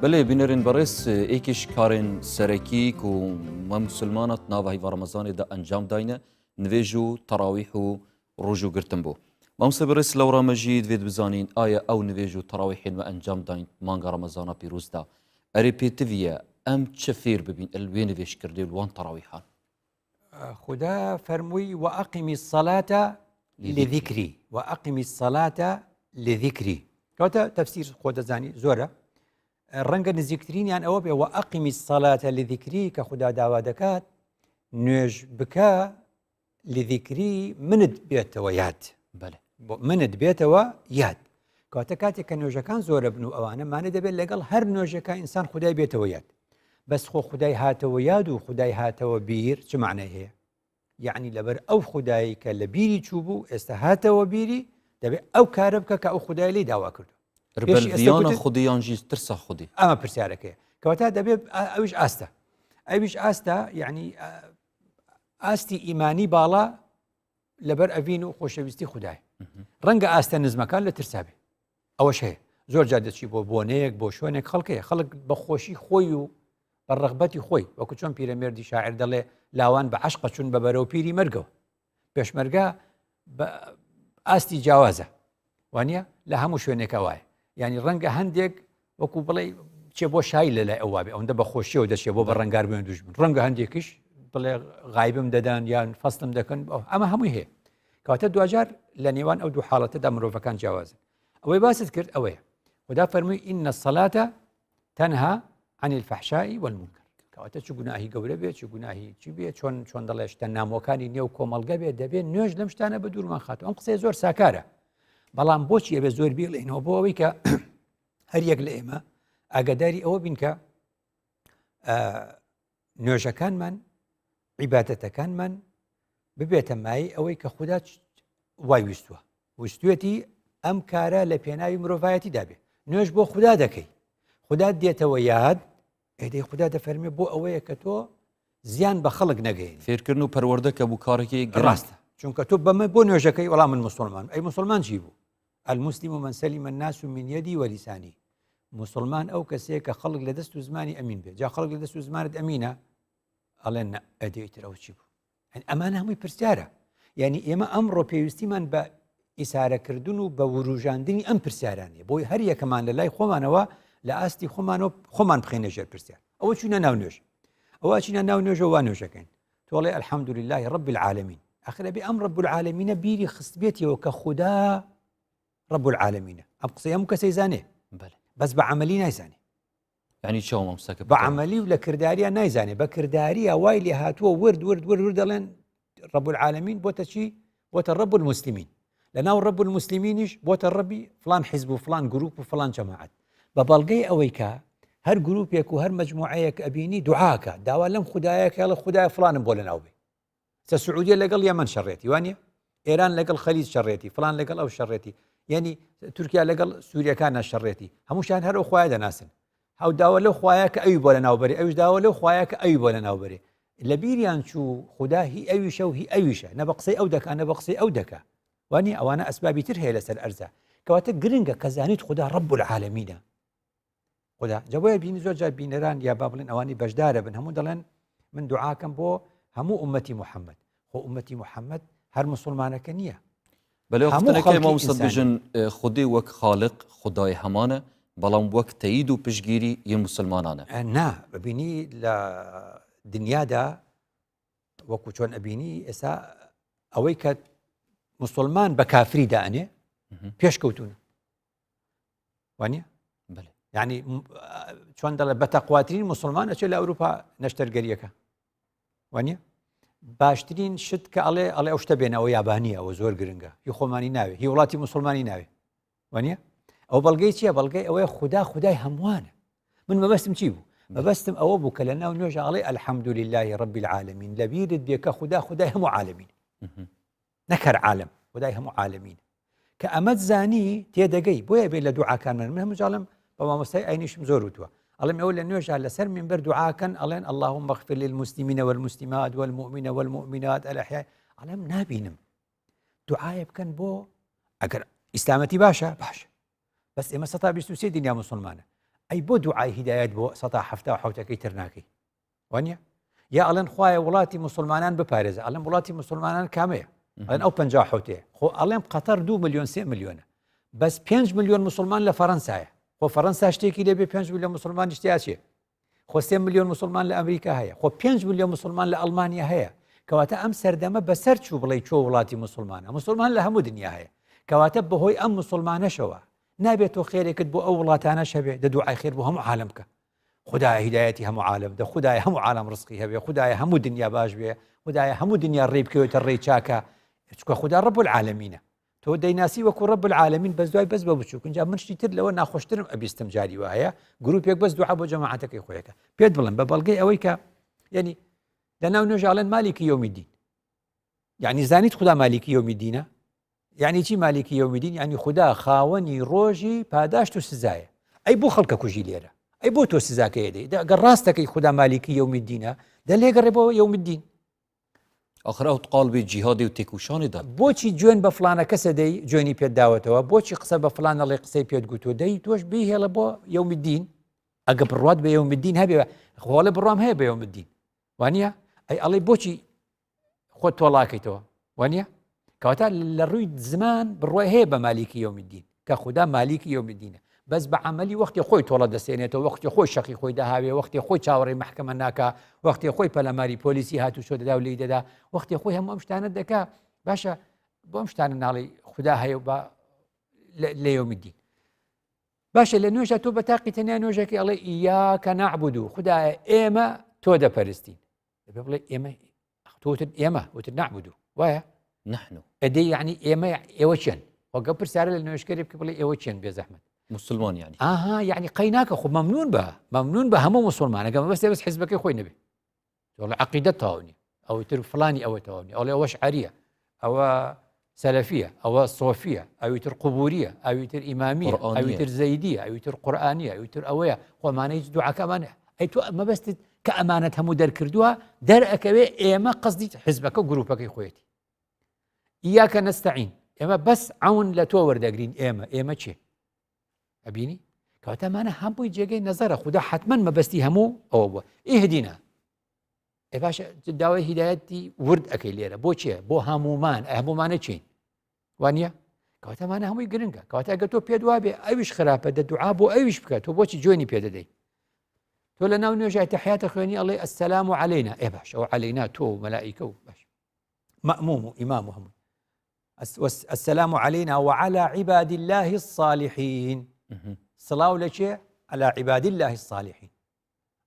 بله بینرین بەڕێز ئێکیش کارên سەرەکی و مە مسلمانت ناوە هیوا ڕەمەزانê de ئەنجام داینە نوێژ و تەراویح و ڕۆژ و گرتن بوو مامۆستا بەڕێز لەو ڕامەژی دوێت بزانین ئایا ئەو نوێژ و تەراویحên و ئەنجام داین مانگە ڕەمەزانە پیرۆزدا ئەرێ پێتڤە ئەم چه فێر ببین ئەلوێ نوێژکردێ وان تەراویحان خدا فەرمووی وەئەقیمی الصەلاتە لذیکری وەئەقیمی الصەلاتە لذیکری کەواتە تەفسیر خۆ دەزانی زۆرە ڕەنگە نزیکترینیان ئەوە بێ وەئەقیمی الصەلاتە لذیکری کە خدا داوا دەکات نوێژ بکە لذیکری منت بێتەوە یاد منت بێتەوە یاد کاتە کاتێک کە نوێژەکان زۆرە بن و ئەوانە مانە دەبێت لەگەڵ هەر نوێژەکە ئینسان خدای بێتەوە یاد بەس خۆ خدای هاتەوە یاد و خدای هاتەوە بیر چ معنای هەیە یعنی لەبەر ئەو خدایی کە لە بیری چوو بوو ئێستا هاتەوە بیری دەبێت ئەو کارە بکە کە ئەو خدای لی داوا کردو ڕبەلڤیانە خودیانجی ترسە خودی ئەمە پرسیارەکەیە کەواتە دەبێت ئەویش ئاستە ئەویش ئاستە یعنی ئاستی ئیمانی باڵا لەبەر ئەڤین و خۆشەویستی خدای ڕەنگە ئاستە نزمەکان لە ترسابێ ئەوەش هەیە زۆر جا دەچی بۆ بۆنەیەک بۆ شوێنێک خەڵکەیە خەڵک بە خۆشی خۆی و بە ڕغبەتی خۆی وەکو چۆن پیرەمێردی شاعر دەڵێ لاوان بە عەشقە چون بە بەرەو پیری مەرگەوە پێشمەرگە ئاستی جیاوازە وانە لە هەموو شوێنێکە وایە ینی ڕەنگە هەندێک وەکو بڵێ چێ بۆ شای لە لای ئەووا بێ ئەوەندە بە خۆشیەوە دەچێت بۆ بە ڕەنگار بێن دوژمن ڕەنگە هەندێکیش بڵێ غایبم دەدان یان فەستم دەکەن ئەمە هەمووی هەیە کەواتە دوجار لە نێوان ئەو دوو حاڵەتەدا مرۆڤەکان جیاوازن ئەوەی باست کرد ئەوەیە خدا فەرمووی ئین الصەلاتە تەنها عن الفحشاء والمنکر کەواتە چ گوناهی گەورە بێت چ گوناهی چی بێت چۆن دەڵێ شتە نامۆکانی نێو کۆمەڵگە بێت دەبێت نوێژ لەم شتانە بە دوورمان خاتەوە ئەم قسەی زۆر ساکارە بەڵام بۆچی ئەبێ زۆر بیڵێنەوە بۆ ئەوەی کە هەر یەک لە ئێمە ئاگاداری ئەوە بین کە نوێژەکانمان عیبادەتەکانمان ببێتە مای ئەوەی کە خوددا وای ویستووە ویستوێتی ئەم کارە لە پێناوی مرۆڤایەتی دابێ نوێژ بۆ خوددا دەکەی خوددا دێتەوە یاد ئێدەی خوددا دەفەرمێ بۆ ئەوەیە کە تۆ زیان بە خەڵک نەگەین فێرکردن و پەروەردەکە بوو کارێکی ڕاستە چونکە تۆ بەمە بۆ نوێژەکەی وەڵام من مسلمان ئەی مسلمان چی بوو المسلم من سلم الناس من يدي ولساني مسلمان ئەو کەسەیە کە خەڵک لە دەست و زمانی ئەمین بێت جا خەڵک لە دەست و زمانت ئەمینە ئەڵێن ئەدەیتر ئەو چی بوو ئەمانە هەمووی پرسیارە یعنی ئێمە ئەمڕۆ پێویستیمان بە ئیسارەکردن و بە وروژاندنی ئەم پرسیارانێ بۆی هەر یەکەمان لە لای خۆمانەوە لە ئاستی خۆمانەوە خۆمان بخینە ژێر پرسیار ئەوە چونە ناو نوێژ ئەوە چینە ناو نوێژە وا نوێژەکەین تۆڵێ الحەمدولله رب العالمین ئەخر بێ ئەم رب العالمینە بیری خست بێتەوە کە خوددا رب العالمینە ئەم قسەی هەموو کەسەی زانێ بەس بە عەمەلی نایزانێ ینی چاو مامۆستاکە بە عەمەلی و لە کرداریە نایزانێ بە کرداریە وای لێ هاتووە ورد دەڵێن رب العالمین بۆتە چی بۆتە رب المسلمین لەناو ڕب المسلمینیش بۆتە ڕەبی فلان حیزب و فلان گروپ و فلان جەماعەت بە بەڵگەی ئەوەی کە هەر گروپێک و هەر مەجموعەیەک ئەبینی دوعاکە داوا لەم خوددایەکە لە خوددای فلانم بۆ لەناو بێ سە سعودیە لەگەڵ یەمەن شەڕێتی وانە ئێران لەگەڵ خەلیج شەڕێتی فلان لەگەڵ ئەو شەڕێتی یعنی تورکیا لەگەڵ سووریەکانە شەڕێتی هەمووشان هەر ئەو خوایە دەناسن هەو داوە لەو خوایە کە ئەوی بۆ لەناوبەرێ ئەوش داوە لەو خوایە کە ئەوی بۆ لەناوبەرێ لە بیریان چوو خوددا هی ئەویشە و هی ئەویشە نە بە قسەی ئەو دەکا نە بە قسەی ئەو دەکا وانە ئەوانە ئەسبابی تر هەیە لەسەر ئەرزە کەواتە گرنگە کە زانیت خوددا ڕەب العالەمینە خوددا جەبۆیە بینی زۆر جار بینەران یا با بڵێن ئەوانی بەشدارە بن هەموو دەڵێن من دوعاکەم بۆ هەموو ئومەتی محەممەد خۆ ئومەتی محەممەد هەر مسلمانەکە نییە بەڵێ وەختەکە مامۆستا بژن خودی وەک خالق خدای هەمانە بەڵام وەک تەیید و پشگیری یە مسلمانانە نا ببینی لە دنیادا وەکو چۆن ئەبینی ئێستا ئەوەی کە مسلمان بە کافری دانێ پێشکەوتونە وانە یعنی چۆن دەڵێ بەتەقواترین مسلمان ئەچێت لە ئەوروپا نەشتەرگەریەکە وانە باشترین شت کە ئەڵێ ئەو شتە بێنەوە یابانیە ئەوە زۆر گرنگە هی خۆمانی ناوێ هی وڵاتی مسلمانی ناوێ وانە ئەو بەڵگەی چییە بەڵگەی ئەوەیە خودای هەمووانە من مەبەستم چی بوو مەبەستم ئەوە بوو کە لە ناو نوێژە ئەڵێ الحەمدولله رب العالمین لەبیرت بێ کە خودای هەموو عالەمین نەکەر عالم خودای هەموو عالەمین کە ئەمەت زانی تێدەگەی بۆیە بێ لە دوعاکان من هەمووجاڵم بە مامۆستای ئاینیشم زۆر وتووە ئەڵێم ئەوە لە نوێژە لەسەر منبەر دوعاکەن ئەڵێن اللهم اغفر للمسلمین والمسلمات والمؤمنين والمؤمنات الأحياء ئەڵێم نابینم دوعای بکەن بۆ ئەگەر ئیسلامەتی باشە بەس ئێمە 123 دنیا مسلمانە ئەی بۆ دوعای هیدایەت بۆ 177 تر ناکەی وانە یا ئەڵێن خوایە وڵاتی مسلمانان بپارێزە ئەڵێم وڵاتی مسلمانان کامەیە ئەڵێن ئەو 57 خۆ ئەڵێم قەتەر 2 ملیۆن 3 ملیۆنە بەس 5 ملیۆن مسلمان لە فەڕەنسایە خۆ فەڕەنسا شتێکی لێبێ 5 ملیۆن مسلمان شتیا چێ خۆ 3 ملیۆن مسلمان لە ئەمریکا هەیە خۆ 5 ملیۆن مسلمان لە ئەڵمانیا هەیە کەواتە ئەم سەردەمە بەسەر چوو بڵێ چۆ وڵاتی مسلمانە مسلمان لە هەموو دنیا هەیە کەواتە بەهۆی ئەم مسلمانەشەوە نابێت تۆ خێرێکت بۆ ئەو وڵاتانە شەبێ دە دوعای خێر بۆ هەموو عالم بکە خدایە هیدایەتی هەموو عالم دە خدایە هەموو عالم ڕزقی هەبێ خدایە هەموو دنیا باش بێ خدایە هەموو دنیا ڕێ بکەوێتە ڕێی چاکە چکە خدا ڕەب العالەمینە تۆ دەیناسی وەکو ڕەب العالەمین بەس دوای بەس بە بچووک اینجا من شتی تر لەوە ناخۆشترم ئەبیستم جاری وایە گروپێک بەس دوعا بۆ جەماعەتەکەی خۆیەکە پێت بڵێم بە بەڵگەی ئەوەی کە یعنی لەناو نوێژاڵێن مالیکی یۆمیدین یعنی زانیت خدا مالیکی یۆمیدینە یعنی چی مالیکی یۆمیدین یعنی خدا خاوەنی ڕۆژی پاداشت و سزایە ئەی بۆ خەڵکە کوژی لێرە ئەی بۆ تۆ سزاکەیە دەی ئەگەر ڕاستەکەی خدا مالیکی یۆمیدینە دەلێگەڕێ بۆ یۆمیدین ئەخرا و قالبی جیهادی و تێکوشانیدا بۆچی جوێن بە فلانە کەسە دەی جوێنی پێت داوەتەوە بۆچی قسە بە فلانە لێ قسەی پێت گوتۆ دەی تۆش بیهێڵە بۆ یۆمیدین ئەگە بڕوات بە یۆمیدین هەبێ خۆڵە بڕوام هەیە بە یۆمیدین وانە ئەی ئەڵێ بۆچی خۆت تۆڵاکەیتەوە وانە کەواتە لە ڕووی زمان بڕوای هەیە بە مالیکی یۆمیدین کە خدا مالیکی یۆمیدینە بەس بە عملی وەختی خۆی تۆڵە دەسێنێتەوە وەختی خۆی شەقی خۆی داهاوێ وەختی خۆی چاوەڕێی محکەمە ناکا وەختی خۆی پەلەماری پۆلیسی هاتو شۆ دەدا و لی دەدا وەختی خۆی هەموو ئەم شتانە دەکا باشە بۆ ئەم شتانە ناڵی خدا هەیە بە لە یۆمیدین باشە لە نوێژە تۆ بە تاقی تەنیا نوێژێکی ئەڵێ ئیاکە نەعبودو خدایە ئێمە تۆ دەپەرستین دەبێ بڵێ ئێمە تۆتر ئێمە وتر نەعبودو وایە نحن ئەدەی یعنی ئێوە چێن وەگە پرسیارە لە نوێژکەری بکە بڵێ ئێوە چێن بێ زەحمەت مسلمان يعني يعني قەیناکە خۆ مەمنون بە هەموو مسلمانەکە بەس حیزبەکەی خۆی نەبێ تۆڵە عەقیدەت تەواو نیە ئەوەی تر فلانی ئەوە تەواو نیە ئەوڵێ ئەوەش عەریە ئەوە سەلەفیە ئەوە سۆفیە ئەوی تر قوبوریە ئەوی تر ئیمامیە ئەوی تر زەیدیە ئەوی تر قورئانیە ئەوی تر ئەوەیە خۆمانە هیچ دوعاکەمانە ئەی تۆ مەبەستت کە ئەمانەت هەموو دەرکردووە دەرئەکەوێ ئێمە قەسدی حیزبەکە و گروپەکەی خۆیەتی ئیاکە نەستەعین ئێمە بەس عەون لە تۆ وەردەگرین ئێمە چێ ئەبینی کەواتەمانە هەمووی جێگەی نەزەرە خدا حتمما مەبەستی هەموو ئەوە بووە ئیهدینا ئێ باشە داوای هیدایەتی ورد ئەەکەی لێرە بۆ چێ بۆ هەمومانە چین وانە کەواتەمانە هەمووی گرنگە کەواتە ئەگە تۆ پێت وابێ ئەویش خراپە دە دوعا بۆ ئەویش بکات تۆ بۆچی جوێنی پێدەدەی تۆ لە ناو نوێژای تەحیاتە خوێنی ئەڵێ ئەسسەلام عەلەینا ئێ باش ئەو عەلەینا تۆ و مەلائیکە و باش مەئموم و ئیمام و هەموو السلام علينا وعلى عباد الله الصالحين صلاة لشيء على عباد الله الصالحين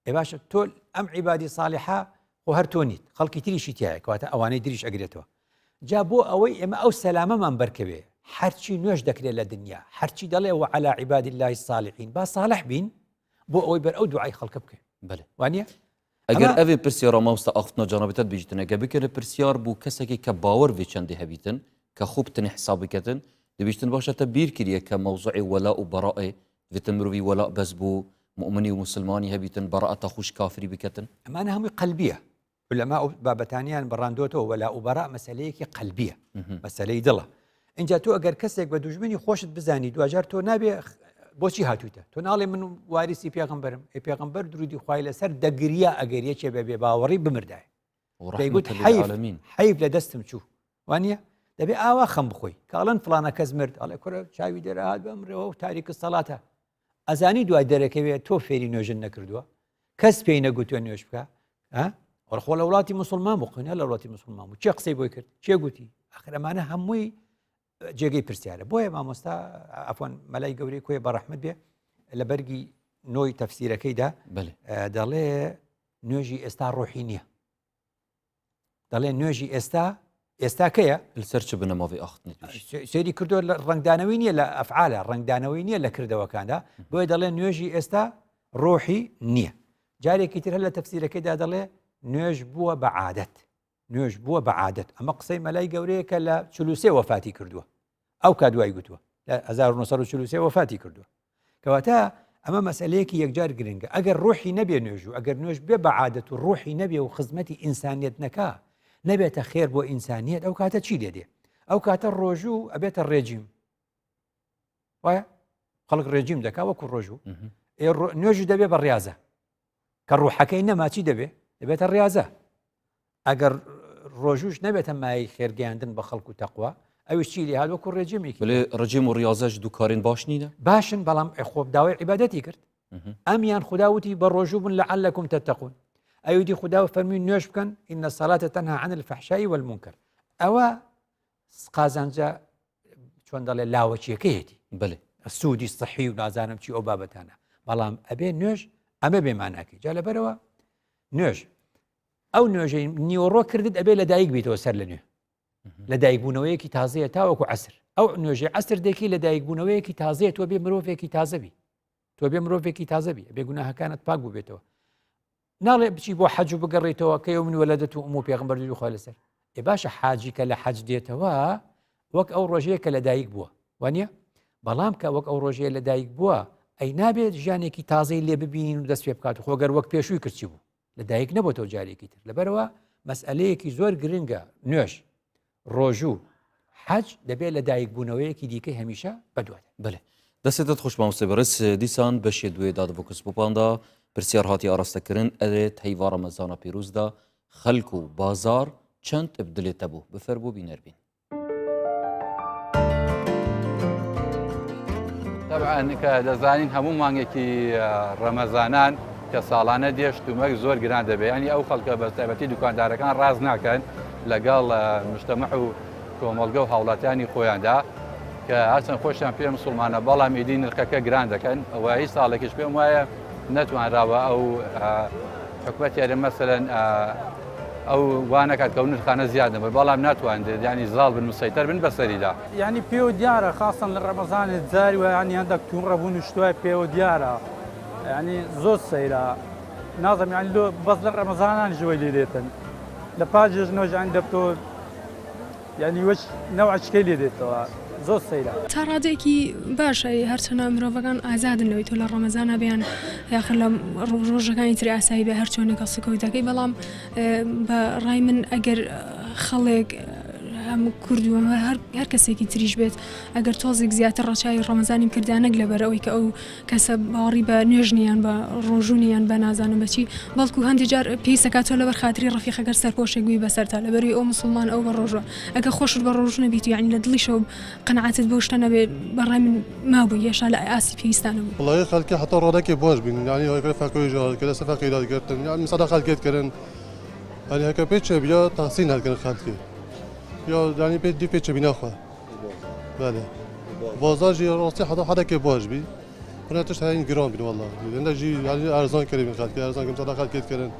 إيه باشا تول أم عبادي صالحة وهرتونيت خلق تريش تياك واتا أواني دريش أقريتوا جابوا أوي إما أو سلامة من بركبه هەرچی نوێژ دەکرێت لە دنیا هەرچی دەڵێ و على عباد الله الصالحین با صالح بین بۆ ئەوەی بەر ئەو دوعای خەڵکە بکەین بله وانە ئەگەر ئەوێ پرسیارە مامۆستا ئاختنە جانەبێتت بیژتنەکە بکرێ پرسیار بوو کەسێکی کە باوەڕ وێ چەندی هەبیتن کە خوب تنی حساب بکەتن دەبیشتن باشەتە بیر کردیە کە مەوزوعی وەلا و بەڕائێ وێتن مرۆڤی وەلا بەس بوو مؤمنی و مسلمانی هەبیتن بەڕەعەتە خوش کافری بکەتن ئەمانە هەمووی قەلبیە لەما ئەو بابەتانیان بەڕاندۆتەوە وەلا و بەڕا مەسەلەیەکی قەلبیە مەسەلەی دڵە اینجا تۆ ئەگەر کەسێک بە دوژمنی خۆشت بزانی دوجار تۆ نابێ بۆچی هاتووتە تۆ ناڵێ من واریسی پێغەمبەرم پێغەمبەر درودی خوای لەسەر دەگریا ئەگەر یەکێ بەبێ باوەڕی بمردایە دەیگوت حەیف لە دەستم چوو وانە دەبێ ئاوا خەم بخۆی کاڵەن فلانە کەس مرد ئەڵێ کورە چاوی دەرەهات بەمرەوە و تاریکە سەڵاتە ئەزانی دوای دەرەکەوێت تۆ فێری نوێژن نەکردووە کەس پێی نەگوتوێ نوێژ بکە وەرخۆ لە وڵاتی مسلمان بخۆینە لە وڵاتی مسلمان و چێ قسەی بۆی کرد چێ گوتی ئەخرەمانە هەمووی جێگەی پرسیارە بۆیە مامۆستا ئەفۆن مەلای گەورەی کۆی بەڕەحمەت بێ لە بەرگی نۆی تەفسیرەکەیدا دەڵێ نوێژی ئێستا ڕۆحی نییە دەڵێ نوێژی ئێستا کەیە لەسەر چ بنەماوی ئاختنی سێری کردو لە ڕنگدانەوەی نییە لە ئەفعالە ڕنگدانەوەی نییە لە کردەوەکاندا بۆیە دەڵێ نوێژی ئێستا ڕۆحی نییە جارێکی تر هەر لە تەفسیرەکەیدا دەڵێ نوێژ بووە بە عادەت نوێژ بووە بە عادەت ئەمە قسەی مەلای گەورەیە کە لە 43 وەفاتی کردووە ئەو کادوای گوتووە لە 1943 وەفاتی کردووە کەواتە ئەمە مەسئلەیەکی یەکجار گرنگە ئەگەر ڕۆحی نەبێ نوێژ و ئەگەر نوێژ بێ بە عادەت و ڕۆحی نەبێ و خزمەتی ئینسانیەت نەکا نەبێتە خێر بۆ ئینسانیەت ئەو کاتە چی لێدێ ئەو کاتە ڕۆژوو ئەبێتە ڕێجیم وایە خەڵک ڕێجیم دەکا وەکو ڕۆژوو نوێژی دەبێ بە ڕاضە کە ڕوحەکەی نەماچی دەبێتە ڕاضە ئەگەر ڕۆژوش نەبێتە مای خێرگەیاندن بە خەڵک و تەقوا ئەوش چی لێ هات وەکو ڕێجیمێکی بڵێ ڕژیم و ڕاضەش دووکارین باش نینە باشن بەڵام خۆ داوای عیبادەتی کرد ئەمیان خودداوتی بە ڕۆژوو بن لەعلەکم تەتەقون ئەویدی خوددا فەرمی نوێژ بکەن ئین الصلاة تنهى عن الفحشاء والمنكر ئەوە قازانجا چۆن دەڵێ لاوەچیەکەیەتی بڵێ سوودی صحی و نازانم چی ئەو بابەتانە بەڵام ئەبێ نوێژ ئەمە بێماناکەی جا لەبەرەوە نوێژ ئەو نوێژەی نیوەڕۆ کردت ئەبێ لە دایک بیتەوە سەر لە نوێ لە دایکبوونەوەیەکی تازەیە تاوەکو عەسر ئەو نوێژی عەسر دێکی لە دایکبوونەوەیەکی تازەیە تۆ بێ مرۆڤێکی تازەبی تۆ بێ مرۆڤێکی تازەبی بێ گوناهەکانت پاک بوو بێتەوە ناڵێ بچی بۆ حەج و بگەڕێتەوە کە یەومن وەلەدەت و ئوم و پێغەمبەر دووری خوا لەسەر باشە حاجی کە لە حەج دێتەوە وەک ئەو ڕۆژەیە کە لە دایک بووە وانە بەڵام کە وەک ئەو ڕۆژەیە لە دایک بووە ئەی نابێت ژیانێکی تازەی لێ ببینین و دەست پێ بکات و خۆگەر وەک پێشووی کردی بوو لە دایک نەبووتەوە جارێکی تر لەبەرەوە مەسئلەیەکی زۆر گرنگە نوێژ ڕۆژوو حەج دەبێت لە دایک بوونەوەیەکی دیکەی هەمیشە بەدوات بڵێ دەستێتت خۆش مامۆستا بەڕێز دیسان بەشێ دوێ دادبوو کەسبوپاندا پرسیار هاتی ئاراستەکردن ئەرێت هەیوا ڕەمەزانە پیرۆزدا خەلک و بازار چەند تبدلێتە بوو بفەر بۆ بینەربین طبعا کە دەزانین هەموو مانگێکی ڕەمەزانان کە ساڵانە دێشتومەک زۆر گران دەبێت ینی ئەو خەڵکە بەتایبەتی دوکاندارەکان ڕاز ناکەن لەگەڵ مجتەمع و کۆمەڵگە و هاوڵاتیانی خۆیاندا کە هەرچەند خۆشیان پێ مسلمانە بەڵام ئیدی نرخەکە گران دەکەن ئەوە هیچ ساڵێکیش پێم وایە نەتوانراوە ئەو حکومەت یارە مەسەلەن ئەو وانەکات کە نرخانە زیاد نەبێت بەڵام ناتوانێت ینی زاڵ بن مسەیتەر بن بەسەریدا ینی پێ و دیارە خاصن لە ڕەمەزانی جاری و ینی هەندێک توون ڕەبوون و شتوای پێ و دیارە ینی زۆر سەیرە نازم ینی بەس لە ڕەمەزانان ژوەی لێ دێتن لە پاژێژ نۆژان دەبتۆ ینی وەش نەوعچکەی لێ دێتەوە زۆر سەیرە تا ڕادێکی باشە هەرچەنە مرۆڤەکان ئازادنەوەی تۆ لە ڕەمەزانە بیان یاخر لە ڕۆژەکانی تری ئاسایی بە هەر چۆنێکە سکەوت دەکەی بەڵام بە ڕای من ئەگەر خەڵێک هەموو کوردووەمە هەر کەسێکی تریش بێت ئەگەر تۆزێک زیاتر ڕەچاوی ڕەمەزانیم کردیانەک لەبەرەوەی کە ئەو کەسە باوەڕی بە نوێژنیان بە ڕۆژوونیان بە نازانم بەچی بەڵکو هەندێک جار پێی سەکاتۆ لەبەر خاتری ڕەفیقەکەر سەرپۆشێک بووی بەسەرتا لەبەروی ئەو مسلمان ئەو بە ڕۆژە ئەگە خۆشت بە ڕۆژ نەبیت و یعنی لە دڵیشەوە قەنەعەتت بەو شتە نەبێت بەڕای من مابوو یەشا لە ئاسی پێویستانە بوو والله خەڵکی حتا ڕۆدەکی باش بین یعنی هەکە فەکۆی ژار کە لەسەر فەقی دادگرتن یعنی مسەدا خەڵکێتکردن یعنی هەکە پێچە بیا تەحسین هەڵکردن خەڵکی یا یعنی پێ دی پێچە بینەخوا بله بازارجی راستی حدا که باش بی اون تش این گران بین والله لنده جی یعنی ارزان کردیم خالد ارزان کردیم صدا خالد کردن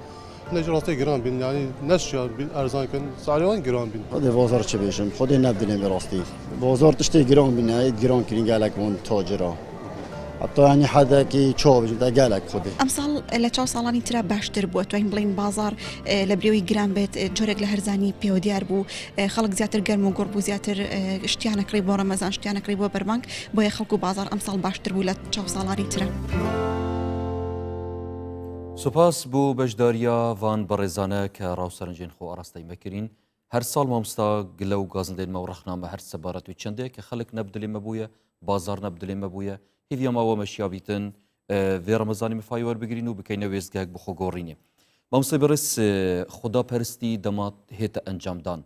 نجی راستی گران بین یعنی نشیا بین ارزان کن سعیان گران بین خود بازار چه بیشم خود نبدیم براستی بازار تشتی گران بینه گران کرین گالک اون تاجرا حتی یعنی حدا کی چوب جدا گالک خودی ئەمساڵ لە چاو ساڵانی ترە باشتر بووە توین بڵین بازار لە برێوی گران بێت جۆرێک لە هەرزانی پێوەدیار بوو خەڵک زیاتر گەرم و گۆڕ بوو زیاتر شتیانەکڕی بۆ ڕەمەزان شتیانەکڕی بۆ بەربانک بۆیە خەڵک و بازار ئەمساڵ باشتر بوو لە چاو ساڵانی ترە. سوپاس بۆ بەشداریە وان بەڕێزانە کە ڕاوسەرنجێن خۆ ئاراستەی مەکردین هەر ساڵ مامۆستا گلە و گازندێنمە و ڕەخنامە هەر سەبارەت و چندێک کە خەڵک نەبدلێمە بووە بازار نەبدلێمە بووە هیڤیا ماوە مەشیابیتن vê Remezanê min fayê werbigirîn û bikeyne wêzgehek bi xwe gorînê. Mamostê Beres xwedaperistî dema hête encamdan.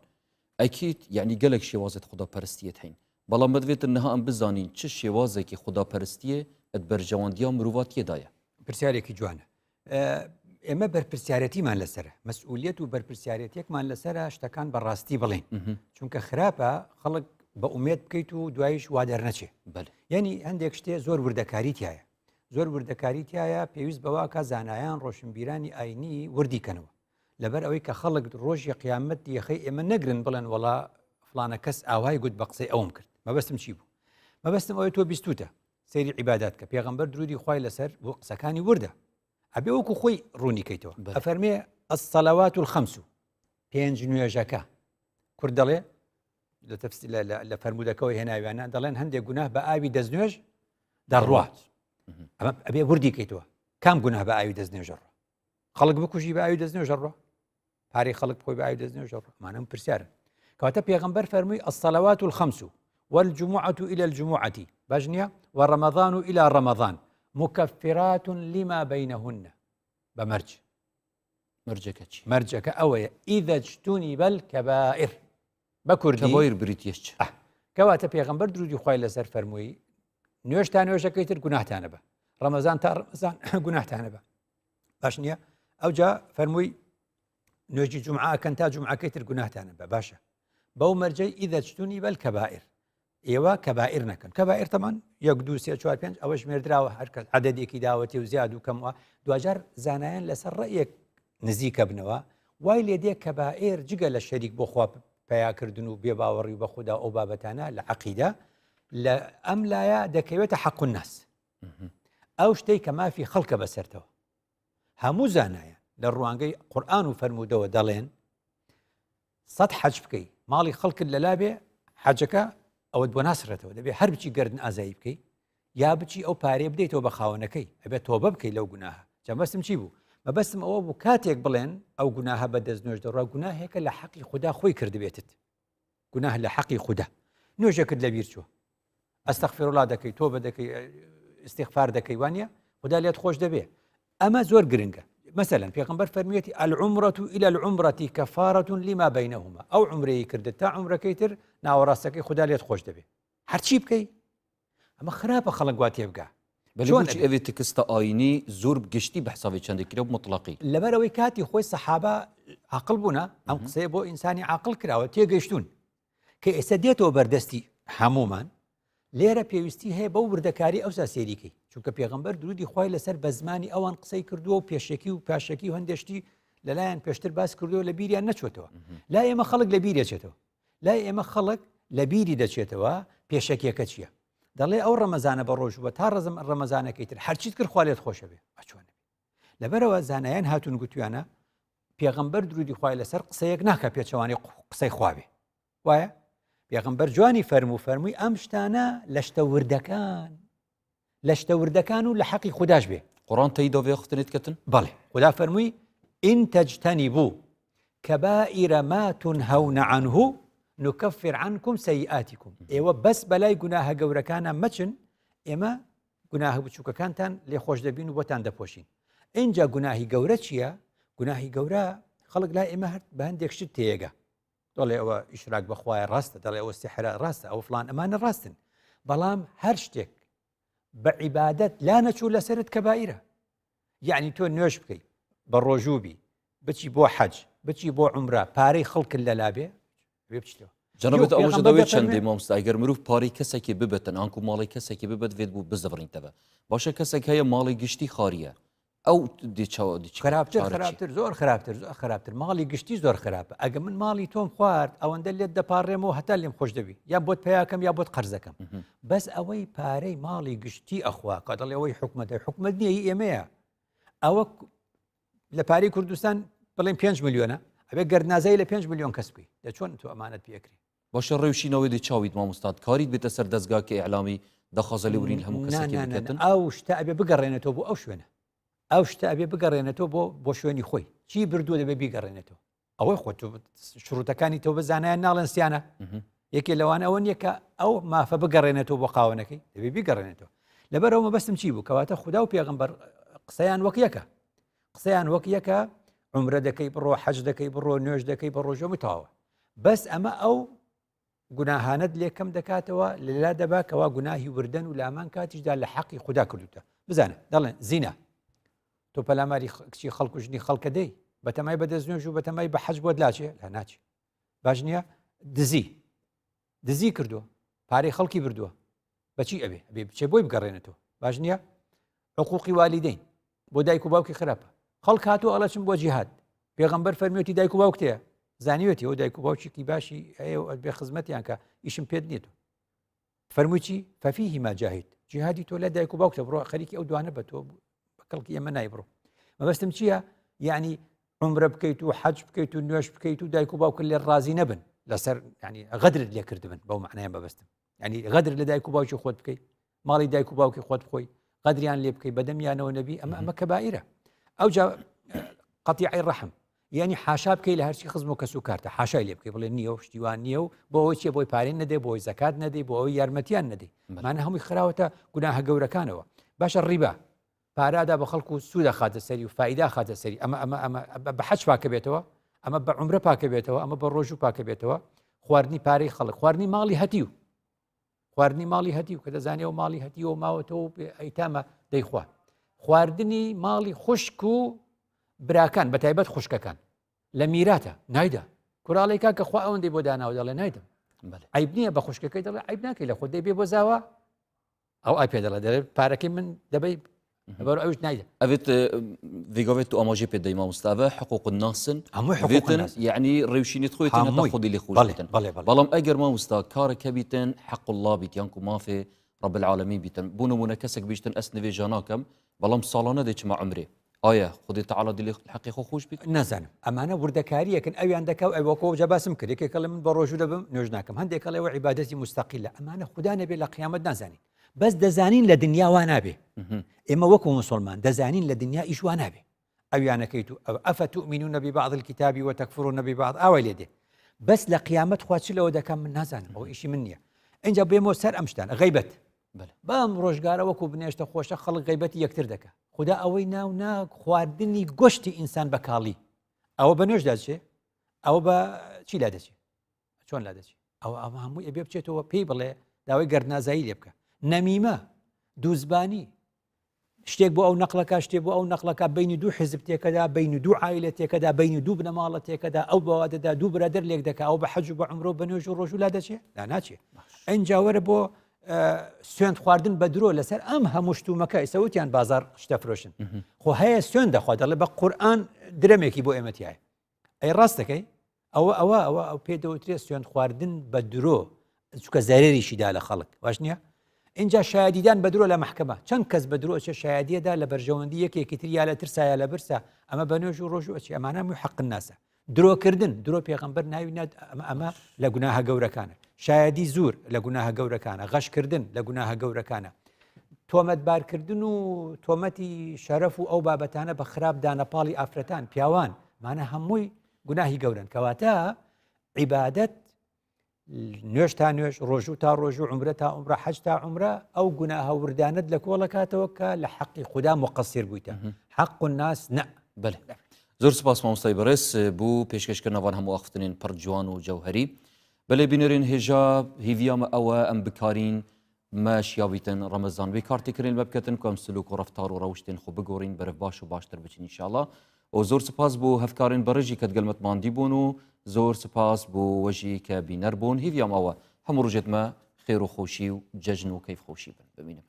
Ekîd yanî gelek şêwazê xwedaperistiyê heyne. Bela me divêtin niha em bizanîn çi şêwazekî xwedaperistiyê et bercewandiya mirovatiyê daye. پرسیارێکی جوانە. ئێمە بەرپرسیارەتیمان لەسرە مەسئولیت و بەرپرسیارەتێکمان لەسرە شتەکان بەڕاستی بڵێن چونکە خراپە خەڵک بە ئومێد بکەیت و دوایش وا دەرنەچێ یعنی هەندێک شتێ زۆر وردەکاریتایە زۆر وردەکاریتایە پێویست بەواکە زانایان ڕۆشنبیرانی ئاینی وردی کەنەوە لەبەر ئەوەی کە خەڵک ڕۆژی قیامەت یەخەی ئێمە نەگرن بڵێن وڵا فلانە کەس ئاوای گوت بە قسەی ئەوم کرد مەبەستم چی بوو مەبەستم ئەوەی تۆ بیستوتە سەیری عیبادات کە پێغەمبەر درودی خوای لەسەر بۆ قسەکانی وردە ئەبێ وەکو خۆی ڕوونیکەیتەوە ئەفەرمێ الصەلەوات الخەمس پێنج نوێژەکە کورد دەڵێ لە فەرمودەکەەوەی هێناویانە دەڵێن هەندێک گوناه بە ئاوی دەستنوێژ دەڕوات ئەمە ئەبێ وردی کەیتەوە کام گوناه بە ئاوی دەستنوێژەڕوە خەڵک بکوژی بە ئاوی دەستنوێژەڕوە پارەی خەڵک بخۆی بە ئاوی دەستنوێژەڕوە مانەم پرسیارن کەواتە پێغەمبەر فەرمووی الصەلەوات الخەمس والجمعة إلى الجمعة باجنيا ورمضان إلى رمضان مكفرات لما بينهن بمرج مرجك أوي إذا اجتنب الكبائر بكردي كبائر بريتيش كواتا بيغمبر درودي خوای لەسەر فەرمووی نوێژ تا نوێژەکەیتر گوناهتانە بە ڕەمەزان تا ڕەمەزان گوناهتانە بە باش نییە ئەوجا فەرمووی نوێژی جومعەکەن تا جومعەکەیتر گوناهتانە بە باشە بەو مەرجەی ئیدە اجتنب الكبائر ئێوە کەبائر نەکەن کەبائر تەمان 1 2 3 4 5 ئەوەش مێردراوە هەرکەس عەدەدێکی داوەتی و زیاد و کەمەوە دوجار زانایان لەسەر ڕەیەک نزیکە بنەوە وای لێ دێ کەبائر جگە لە شەریک بۆ خوا پیاکردن و بێباوەڕی بە خوددا ئەو بابەتانە لە عەقیدە لە ئەم لایە دەکەوێتە حەق الناس ئەو شتەی کە مافی خەڵکە بەسەرتەوە هەموو زانایە لە ڕوانگەی قورئان و فەرموودەوە دەڵێن 100 حەج بکەی ماڵی خەڵکت لەلا بێ حەجەکە ئەوە بۆ ناسرێتەوە دەبێت هەر بچی گردن ئازایی بکەی یا بچی ئەو پارێ بدەیتەوە بە خاوەنەکەی ئەبێت تۆبە بکەی لەو گوناهە جەمەستم چی بوو مەبەستم ئەوە بوو کاتێک بڵێن ئەو گوناهە بە دەستنوێژ دەڕوا گوناهێکە لە حەقی خوددا خۆی کردبێتت گوناه لە حەقی خوددا نوێژەکرد لە بیر چووە ئەستەغفیرڵڵا دەکەی تۆبە دەکەی ئیستیغفار دەکەی وانە خوددا لێت خۆش دەبێ ئەمە زۆر گرنگە مثلا پێغەمبەر فەرموویەتی العمرة إلى العمرة كفارة لما بينهما ئەو عمرەیە کردت تا عمرەکەی تر ناوەڕاستەکەی خوددا لێت خۆش دەبێ هەرچی بکەی ئەمە خراپە خەڵک وا تێبگا بەڵێ ئەوێ تکستە ئاینی زۆر گشتی بە حسابی چەندێکرا و مطلقی لەبەرەوەی کاتی خۆی سەحابە عاقڵ بوونە ئەم قسەیە بۆ ئینسانی عاقڵ کراوە تێگەیشتون کە ئێستا دێتەوە بەردەستی هەمومان لێرە پێویستی هەیە بەو وردەکاری ئەوسا سێریکەی چونکە پێغەمبەر درودی خوای لەسەر بە زمانی ئەوان قسەی کردووە و پێشەکی و پاشەکی و هەندێشتی لەلایەن پێشتر باس کردووە لە بیریان نەچێتەوە لا ئێمە خەڵک لە بیری دەچێتەوە لا ئێمە خەڵک لە بیری دەچێتەوە پێشەکیەکە چییە دەڵێ ئەو ڕەمەزانە بە ڕۆژ بە تا ڕەزم ڕەمەزانەکەی تر هەرچیت کرد خوا لێت خۆشە بێ ئەچوانە لەبەرەوە زانایان هاتون گوتویانە پێغەمبەر درودی خوای لەسەر قسەیەک ناکە پێچەوانی قسەی خوا بێ وایە پێغەمبەر جوانی فەرمووی ئەم شتانە لە شتە وردەکان و لە حەقی خودداش بێ قورآن تەیدا وێ خوتنێت کەتن بەڵێ خوددا فەرمووی ئین تەجتەنیبوو کەبائیرە ما تونهەونە عنه نكفر عنكم سيئاتكم ئێوە بەس بەلای گوناهە گەورەکانە مەچن ئێمە گوناهە بچووکەکانتان لێ خۆش دەبین و بۆتان دەپۆشین اینجا گوناهی گەورە چییە گوناهی گەورە خەڵک لای ئێمە بە هەندێک شت تێگە دەڵێ ئەوە ئیشراک بەخوایە ڕاستە دەڵێ ئەوە سیحرە ڕاستە ئەو فلان ئەمانە ڕاستن بەڵام هەر شتێک بە عیبادەت لا نەچوو لەسەرت کەبائیرە یعنی تۆ نوێژ بکەی بە ڕۆژووبی بچی بۆ حەج بچی بۆ عومرە پارەی خەڵکت لەلا بێ جەنابەت ئەوەش دەوێت چەندێ مامۆستا ئەگەر مرۆڤ پارەی کەسێکی ببێتن ئانکو ماڵی کەسێکی ببێت بێت بوو بزەڕینتەوە باشە کەسێک هەیە ماڵی گشتی خاریە ئەو دیچ خراپتر زۆر خراپتر ماڵی گشتی زۆر خراپە ئەگە من ماڵی تۆم خوارد ئەوەندە لێت دەپارڕێمەوە هەتا لێم خۆش دەبی یا بۆت پیاکەم یا بۆت قەرزەکەم بەس ئەوەی پارەی ماڵی گشتی ئەخوا کە دەڵێ ئەوەی حکومەت نییە ئێمەیە ئەوە لە پارەی کوردستان بڵێن 5 میلیۆنە ئەبێ گەردنازایی لە 5 میلیۆن کەس بکەی دەچۆن تو ئەمانەت پێکری باشە ڕێوشینەوەی دی چاویت مامۆستاد کاریت بێتە سەر دەستگاکە ئیعلامی دەخوازە لێورین هەموو کەسێکی بکەن ئەو شتە ئەبێ بگەڕێنێتەوە بۆ ئەو شوێنە ئەو شتە ئەبێ بگەڕێنێتەوە بۆ شوێنی خۆی چی بردووە دەبێ بیگەڕێنێتەوە ئەوەی خۆ شروتەکانی تۆ بزانایان ناڵێن سیانە یەکێ لەوانە ئەوە نییە کە ئەو مافە بگەڕێنێتەوە بۆ قاوەنەکەی دەبێ بیگەڕێنێتەوە لەبەرەوە مەبەستم چی بوو کەواتە خوددا و پێغەمبەر قسەیان وەک یەکە عمرە دەکەی بڕۆ حەج دەکەی بڕۆ نوێژ دەکەی بە ڕۆژەوەی تەواوە بەس ئەمە ئەو گوناهانەت لێکەم دەکاتەوە لەلا دەباکەوە گوناهی وردن و لامان کاتیشدا لە حەقی خوددا کردوتە بزانە دەڵێن زینە تۆ پەلاماری کچی خەڵک و ژنی خەڵکە دەی بەتەمای بەدەستنوێژ و بەتەمای بە حەج بۆت لاچێ لا ناچێ باش نییە دزی کردووە پارەی خەڵکی بردووە بەچی ئەبێ بچێ بۆی بگەڕێنێتەوە باش نییە حقوقی والیدەین بۆ دایک و باوکی خراپە خەڵک هاتووە ئەڵەچم بۆ جیهاد پێغەمبەر فەرمیوتی دایک و باوکتەیە زانیوێتی ئەو دایک و باوکێکی باشی ئەوە بێ خزمەتیان کە ئیشم پێت نیێت فەرمووی چی فەفیهی ما جاهید جیهادی تۆ لە دایک و باوکتە بڕۆ خەریکی ئەو دوانە بە تۆ بەکەڵکی ئێمە نایبڕۆ مەبەستم چییە یعنی عمرە بکەیت و حەج بکەیت و نوێش بکەیت و دایک و باوکە لێ ڕازی نەبن لەسەر ینی غەدرت لێ کردبن بەو معنایە مەبەستم ینی غەدر لە دایک و باوکی خۆت بکەیت ماڵی دایک و باوکی خۆت بخۆی غەدریان لێ بکەی بەدەمیانەوە نەبی ئەمە کەبائیرە ئەو جا قەتیعی ڕەحم یعنی حاشا بکەی لە هەرچی خزم و کەس و کارتە حاشای لێ بکەی بڵێ نییە و شتیوان نییە و بۆ ئەوی چیە بۆی پارێن نەدەی بۆی زەکات نەدەی بۆ ئەوی یارمەتیان نەدەی مانە هەمووی خراوەتە گوناهە گەورەکانەوە باشە ڕیبا پارادا بە خەڵکو و سوودە خاتە سەری و فایدا خاتە سەری ئەمە بە حەج پاکە بێتەوە ئەمە بە عمرە پاکە بێتەوە ئەمە بە ڕۆژ و پاکە بێتەوە خواردنی پارەی خەڵک خواردنی ماڵی هەتی و کە دەزانێ و ماڵی هەتیەوە ماوەتەوە ئەیتامە دەیخوا خواردنی ماڵی خوشک و براکان بە تایبەت خوشکەکان لە میراتە نایدا کوراڵێکا کە خوا ئەوەندەی بۆ داناوە دەڵێ نایدەم عیب نییە بە خوشکەکەی دەڵێ عیب ناکەی لە خۆ دەی بێ بۆ زاوە ئەو ئای پێ دەڵێ دەڵێ پارەکەی من دەبەی بەرە ئەوش نایدە ئەوێت ڤێگاوێت و ئاماژێ پێدەی مامۆستاڤە حقوق الناسن یعنی ڕێوشینێت خۆیتان خودی لێ خۆشتن بەڵام ئەگەر مامۆستا کارێکە بیتن حق الله بیت یان و مافێ رب العالمین بیتن بۆ نمونە کەسێک بیشتن ئەس نوێژە ناکەم بەڵام ساڵانە دەیچمە عمرێ ئایا خودی تعالی دلی حقی خۆ خۆش بیت نازانم ئەمانە وردەکاریەکەن ئەویان دەکەو ئەوەکۆ جەباسم کرد یەکێکە من بە ڕۆژوو دەبم نوێژ ناکەم هەندێکە لەوە عیبادەتی مستەقیلە ئەمانە خوددا نەبێ لە قیامەت نازانین بەس دەزانین لە دنیا وا نابێ ئێمە وەکو مسلمان دەزانین لە دنیا ئیش وا نابێ ئەویانەکەیت و ئەفتؤمنون ببعض الكتاب وتكفرون ببعض ئاوای لێ دێ بەس لە قیامەت خوا چ لەوە دەکەم من نازانم ئەوە ئیشی من نییە اینجا بێمەوە سەر ئەم شتانە غەیبەت بەم ڕۆژگارە وەکو بنێشتە خۆشە خەڵک غەیبەتی یەکتر دەکە خوددا ئەوەی ناو خواردنی گۆشتی ئینسان بە کاڵی ئەوە بە نوێژ دەچێ ئەوە بە چی لا دەچێ چۆن لا دەچێ ئەوە هەموو ئەبێ بچێتەوە پێی بڵێ داوای گەردنازایی لێ بکە نەمیمە دووزبانی شتێک بۆ ئەو نەقلەکە شتێک بۆ ئەو نەقلەکە بینی دوو حزب تێکەدا بینی دوو عائلە تێکەدا بینی دوو بنەماڵە تێکەدا ئەو بەوادەدا دوو برادر لێک دەکا ئەو بە حەج و بە عمرۆ بە نوێژ و ڕۆژ و لا دەچێ لا ناچێ ئەنجا وەرە بۆ سوێند خواردن بە درۆ لەسەر ئەم هەموو شتومەکە ئێسەوتیان بازار شتە فرۆشن خۆ هەیە سوێن دەخوا دەڵێ بە قورئان درەمێکی بۆ ئێمەتیایە ئەی ڕاست دەکەی ئەوە پێ دەوترێت سوێند خواردن بە درۆ چونکە زەرێریشیدا لە خەڵک باش نییە اینجا شایدیدان بە درۆ لە محکەمە چەند کەس بە درۆ چە شایدیەدا لە بەرژەوەندی یەکێکی تر یا لە ترسایە لە برسە ئەمە بە نوێژ و ڕۆژ و ئەچی ئەمانە هەمووی حەق الناسە درۆکردن درۆ پێغەمبەر ناوی ئەمە لە گوناهە گەورەکانە شایدی زور لە گوناهە گەورەکانە غەشکردن لە گوناهە گەورەکانە تۆمەتبارکردن و تۆمەتی شەرەف و ئەو بابەتانە بە خراپ دانەپاڵی ئافرەتان پیاوان مانە هەمووی گوناهی گەورن کەواتە عیبادەت نوێژ تا نوێژ ڕۆژوو تا ڕۆژوو عمرە تا عمرە حەج تا عمرە ئەو گوناهە وردانت لە کۆڵە کاتەوە کە لە حەقی خوددا مقصر بوویتە حق الناس نە بەڵێ زۆر سپاس مامۆستای بەڕێز بوو پێشکەشکردنەوان هەموو ئاختنین پڕ جوان و جەوهەری بەلێ بینەرین هێژا هیڤیامە ئەوە ئەم بکارین مەشیاویتن ڕەمەزان وی کارتێکردن بە بکەتن کۆم سلوک و ڕەفتار و ڕەوشتێن خۆ بگۆڕین بەرەف باش و باشتر بچین ئینشاءڵڵا و زۆر سپاس بۆ هەفکارین بەڕێژی کە دگەلمەتماندی بوون و زۆر سپاس بۆ وەژی کە بینەر بوون هیڤیام ئەوە هەموو ڕۆژێتمە خێر و خۆشی و جەژن و کەیف خۆشی بن ببینم